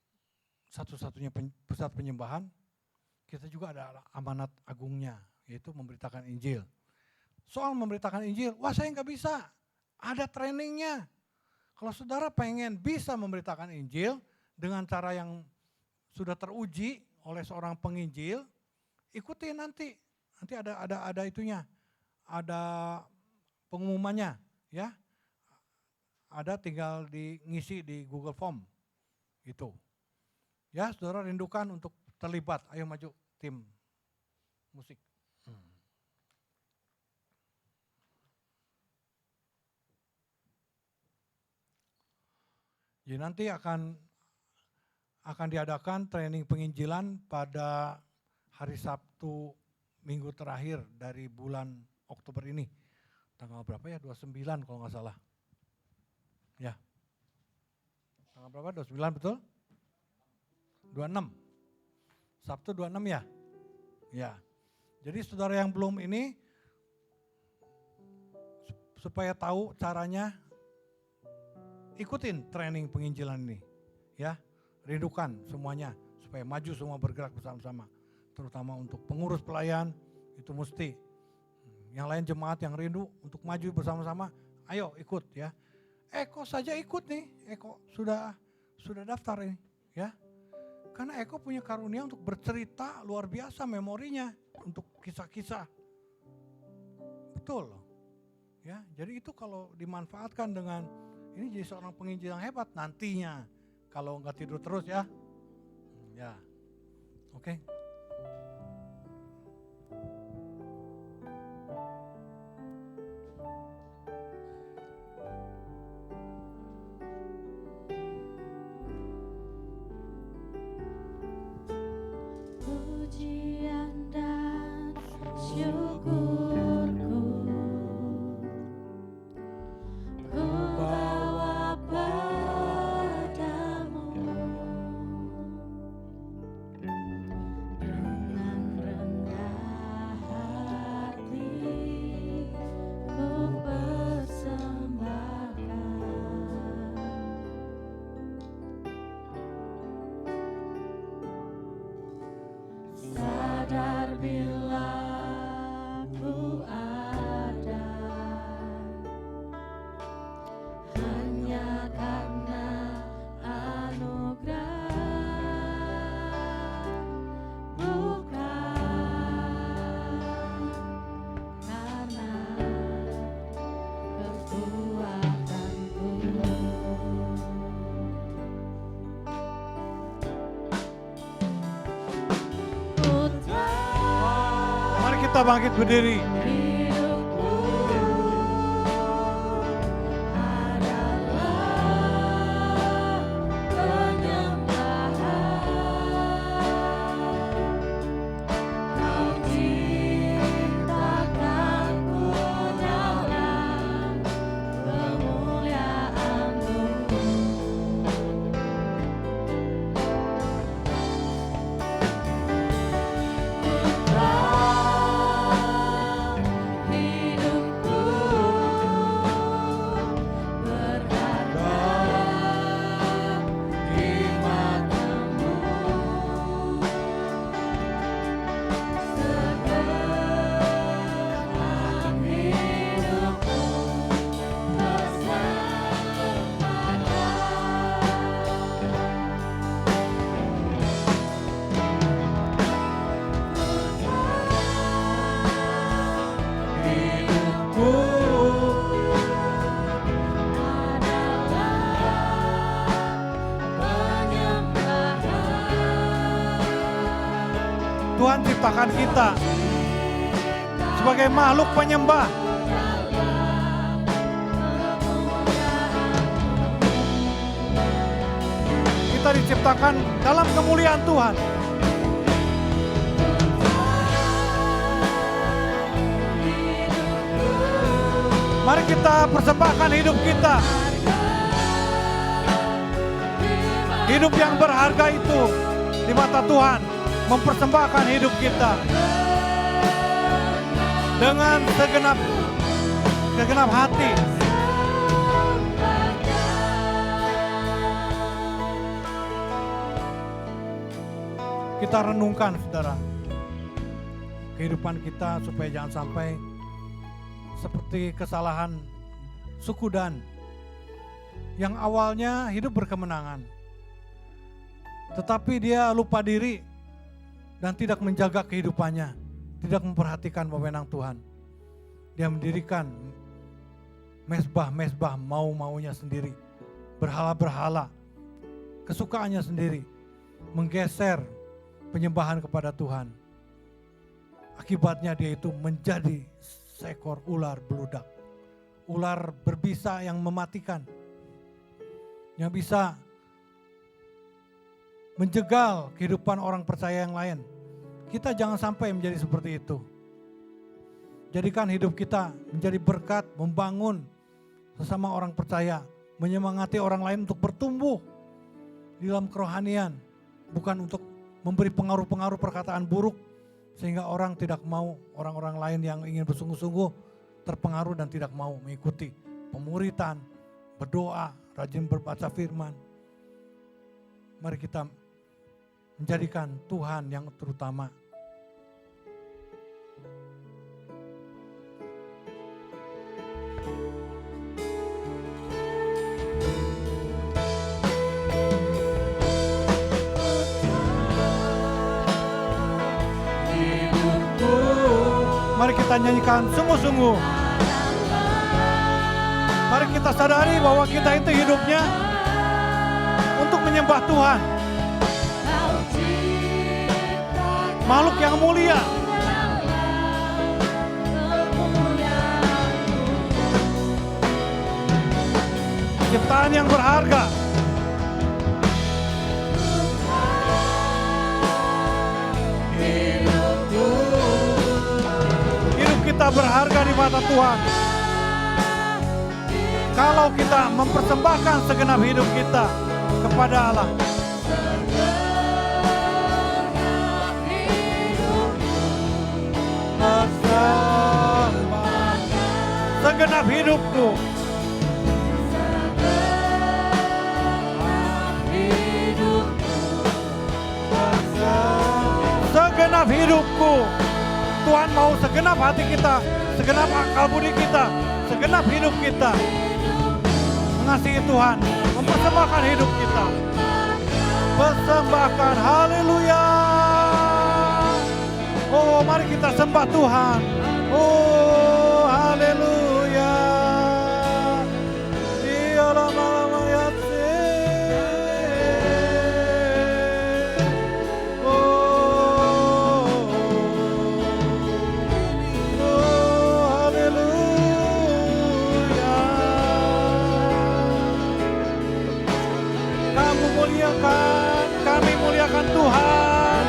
satu-satunya pusat penyembahan, kita juga ada amanat agungnya, yaitu memberitakan Injil. Soal memberitakan Injil, wah saya nggak bisa, ada trainingnya. Kalau saudara pengen bisa memberitakan Injil dengan cara yang sudah teruji oleh seorang penginjil, ikuti nanti ada itunya, ada pengumumannya, ya. Ada tinggal ngisi di Google Form, gitu. Ya, saudara rindukan untuk terlibat, ayo maju tim musik. Jadi nanti akan diadakan training penginjilan pada hari Sabtu minggu terakhir dari bulan Oktober ini. Tanggal berapa ya? 29 kalau nggak salah. Ya. Tanggal berapa? 29 betul? 26. Sabtu 26 ya? Ya. Jadi saudara yang belum ini, supaya tahu caranya, ikutin training penginjilan ini. Ya, rindukan semuanya supaya maju semua bergerak bersama-sama. Terutama untuk pengurus pelayan, itu mesti. Yang lain jemaat yang rindu untuk maju bersama-sama, ayo ikut ya. Eko saja ikut nih, Eko sudah daftar ini ya. Karena Eko punya karunia untuk bercerita luar biasa memorinya untuk kisah-kisah. Betul. Ya, jadi itu kalau dimanfaatkan dengan ini jadi seorang penginjil yang hebat nantinya. Kalau nggak tidur terus ya. Ya. Oke. Pujian dan syukurku ku bawa padamu dengan rendah hati ku persembahkan. Sadar bila ku ada hanya karena anugerah, bukan karena kekuatanku. Mari kita bangkit berdiri. Hidupku adalah penyembahan. Kau ciptakanku dalam kemuliaan-Mu. Hidupku berharga di mata-Mu. Segenap hidupku Hidupku Tuhan ciptakan kita sebagai makhluk penyembah. Kita diciptakan dalam kemuliaan Tuhan. Mari kita persembahkan hidup kita. Hidup yang berharga itu di mata Tuhan. Mempersembahkan hidup kita dengan segenap hati. Kita renungkan, saudara, kehidupan kita supaya jangan sampai seperti kesalahan suku Dan yang awalnya hidup berkemenangan, tetapi dia lupa diri dan tidak menjaga kehidupannya, tidak memperhatikan wewenang Tuhan. Dia mendirikan mezbah-mezbah mau-maunya sendiri, berhala-berhala, kesukaannya sendiri, menggeser penyembahan kepada Tuhan. Akibatnya dia itu menjadi seekor ular beludak, ular berbisa yang mematikan, yang bisa menjegal kehidupan orang percaya yang lain. Kita jangan sampai menjadi seperti itu. Jadikan hidup kita menjadi berkat, membangun sesama orang percaya, menyemangati orang lain untuk bertumbuh di dalam kerohanian, bukan untuk memberi pengaruh-pengaruh perkataan buruk sehingga orang tidak mau, orang-orang lain yang ingin bersungguh-sungguh terpengaruh dan tidak mau mengikuti pemuritan, berdoa, rajin berbaca firman. Mari kita menjadikan Tuhan yang terutama. Mari kita nyanyikan sungguh-sungguh. Mari kita sadari bahwa kita itu hidupnya untuk menyembah Tuhan. Makhluk yang mulia. Ciptaan yang berharga. Kita berharga di mata Tuhan. Kalau kita mempersembahkan segenap hidup kita kepada Allah. Segenap hidupku. Segenap hidupku. Tuhan mau segenap hati kita, segenap akal budi kita, segenap hidup kita. Mengasihi Tuhan, mempersembahkan hidup kita. Persembahkan, haleluya. Oh, mari kita sembah Tuhan. Oh, haleluya. Dialah malam ayat. Kami muliakan Tuhan,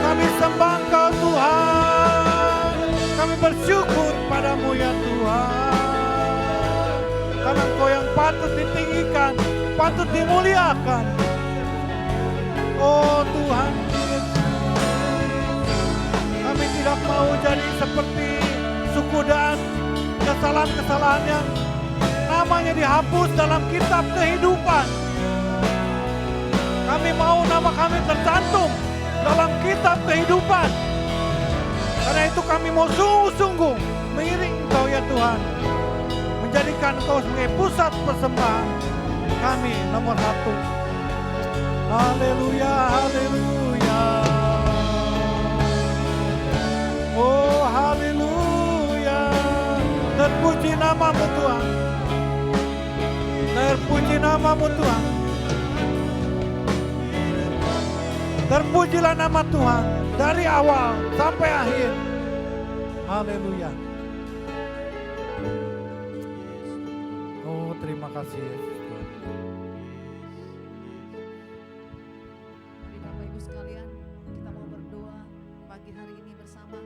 kami sembah Engkau Tuhan, kami bersyukur padamu ya Tuhan, karena Engkau yang patut ditinggikan, patut dimuliakan. Oh Tuhan, kami tidak mau jadi seperti suku Dan, kesalahan-kesalahan yang namanya dihapus dalam kitab kehidupan. Kami mau nama kami tercantum dalam kitab kehidupan. Karena itu kami mau sungguh-sungguh mengiring Engkau ya Tuhan. Menjadikan Engkau sebagai pusat persembahan kami nomor 1. Haleluya, haleluya. Oh haleluya. Terpuji namamu Tuhan. Terpuji namamu Tuhan. Terpujilah nama Tuhan dari awal sampai akhir. Haleluya. Oh, terima kasih. Mari Bapak Ibu sekalian, kita mau berdoa pagi hari ini bersama.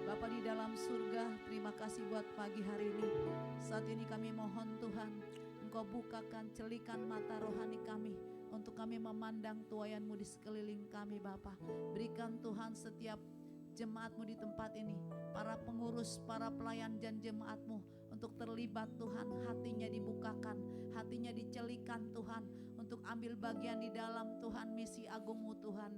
Bapa di dalam surga, terima kasih buat pagi hari ini. Saat ini kami mohon Tuhan, Engkau bukakan celikan mata rohani kami. Untuk kami memandang tuayan-Mu di sekeliling kami Bapa. Berikan Tuhan setiap jemaat-Mu di tempat ini, para pengurus, para pelayan dan jemaat-Mu untuk terlibat Tuhan, hatinya dibukakan, hatinya dicelikan Tuhan, untuk ambil bagian di dalam Tuhan misi agung-Mu Tuhan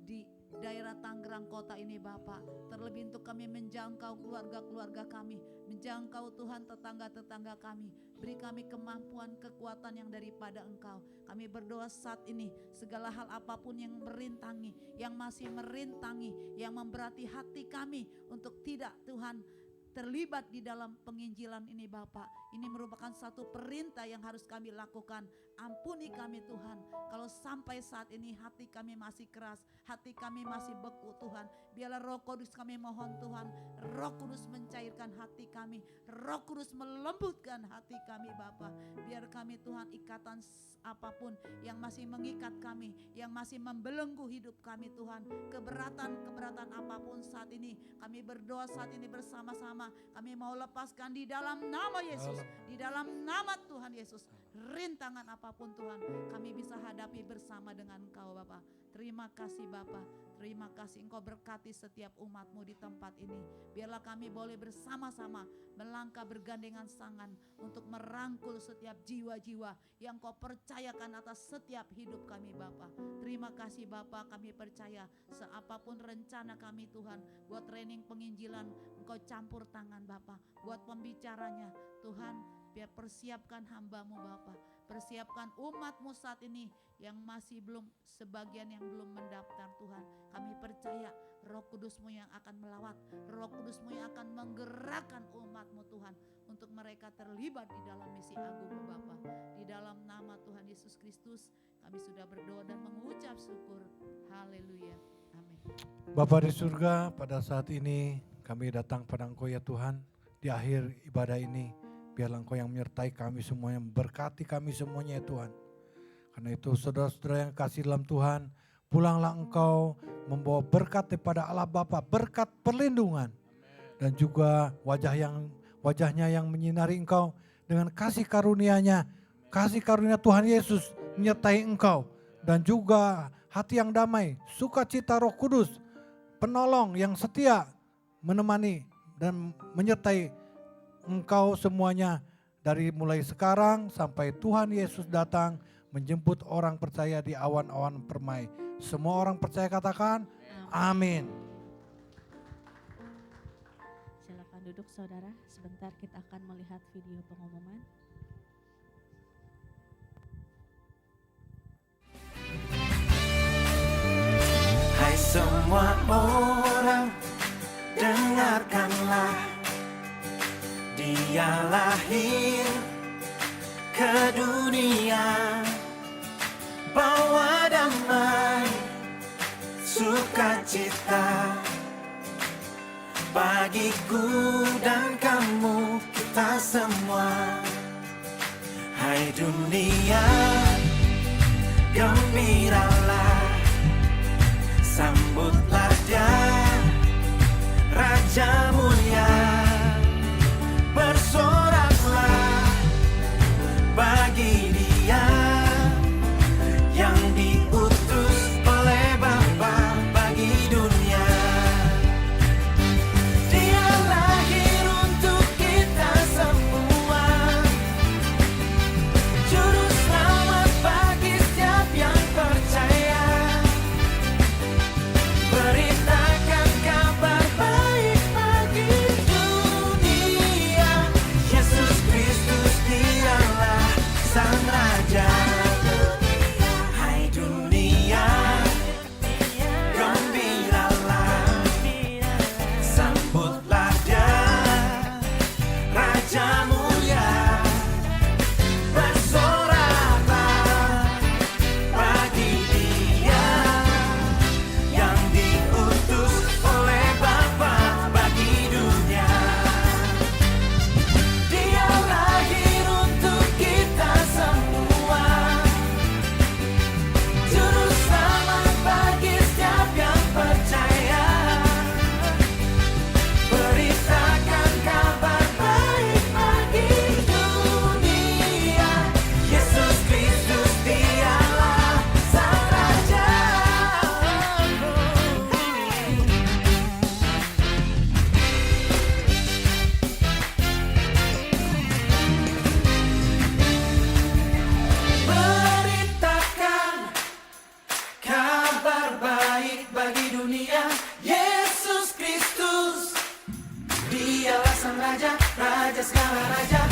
di daerah Tangerang kota ini Bapak. Terlebih untuk kami menjangkau keluarga-keluarga kami, menjangkau Tuhan tetangga-tetangga kami. Beri kami kemampuan, kekuatan yang daripada Engkau. Kami berdoa saat ini, segala hal apapun yang merintangi, yang masih merintangi, yang memberati hati kami untuk tidak Tuhan terlibat di dalam penginjilan ini Bapak. Ini merupakan satu perintah yang harus kami lakukan. Ampuni kami Tuhan, kalau sampai saat ini hati kami masih keras, hati kami masih beku Tuhan. Biarlah Roh Kudus kami mohon Tuhan, Roh Kudus mencairkan hati kami, Roh Kudus melembutkan hati kami Bapa. Biar kami Tuhan ikatan apapun yang masih mengikat kami, yang masih membelenggu hidup kami Tuhan, keberatan apapun saat ini, kami berdoa saat ini bersama-sama. Kami mau lepaskan di dalam nama Yesus, di dalam nama Tuhan Yesus. Rintangan apapun Tuhan, kami bisa hadapi bersama dengan Engkau Bapa. Terima kasih Bapa. Terima kasih Engkau berkati setiap umat-Mu di tempat ini. Biarlah kami boleh bersama-sama melangkah bergandengan tangan untuk merangkul setiap jiwa-jiwa yang Kau percayakan atas setiap hidup kami Bapa. Terima kasih Bapa, kami percaya seapapun rencana kami Tuhan, buat training penginjilan Engkau campur tangan Bapa. Buat pembicaranya Tuhan, biar persiapkan hamba-Mu Bapa. Persiapkan umat-Mu saat ini yang masih belum, sebagian yang belum mendaftar Tuhan. Kami percaya Roh Kudus-Mu yang akan melawat, Roh Kudus-Mu yang akan menggerakkan umat-Mu Tuhan untuk mereka terlibat di dalam misi agung-Mu Bapa. Di dalam nama Tuhan Yesus Kristus kami sudah berdoa dan mengucap syukur. Haleluya. Amin. Bapa di surga, pada saat ini kami datang pada Engkau ya Tuhan. Di akhir ibadah ini, biarlah Engkau yang menyertai kami semuanya, berkati kami semuanya ya Tuhan. Karena itu saudara-saudara yang kasih dalam Tuhan, pulanglah Engkau membawa berkat daripada Allah Bapa, berkat perlindungan. Dan juga wajahnya yang menyinari Engkau dengan kasih karunia-Nya, kasih karunia Tuhan Yesus menyertai Engkau. Dan juga hati yang damai, sukacita Roh Kudus, penolong yang setia menemani dan menyertai Engkau semuanya dari mulai sekarang sampai Tuhan Yesus datang menjemput orang percaya di awan-awan permai. Semua orang percaya katakan amin. Silakan duduk saudara, sebentar kita akan melihat video pengumuman. Hai semua orang, dengarkanlah, Dia lahir ke dunia, bawa damai, sukacita bagiku dan kamu, kita semua. Hai dunia, gembiralah, sambutlah Dia, Raja mulia. Bersoraklah bagi Dia yang diutus oleh Bapa bagi dunia. Dia lahir untuk kita semua, juru selamat bagi setiap yang percaya. Beritakan kabar baik bagi dunia, Yesus Kristus dialah Sang Raja. Hai dunia, gembiralah, sambutlah Dia, Raja mulia. Bersoraklah bagi Dia yang diutus oleh Bapa bagi dunia. Dia lahir untuk kita semua, juru selamat bagi setiap yang percaya. Beritakan kabar baik bagi dunia, Yesus Kristus dialah Sang Raja. Beritakan kabar baik bagi dunia, Yesus Kristus dialah Sang Raja, Raja segala raja.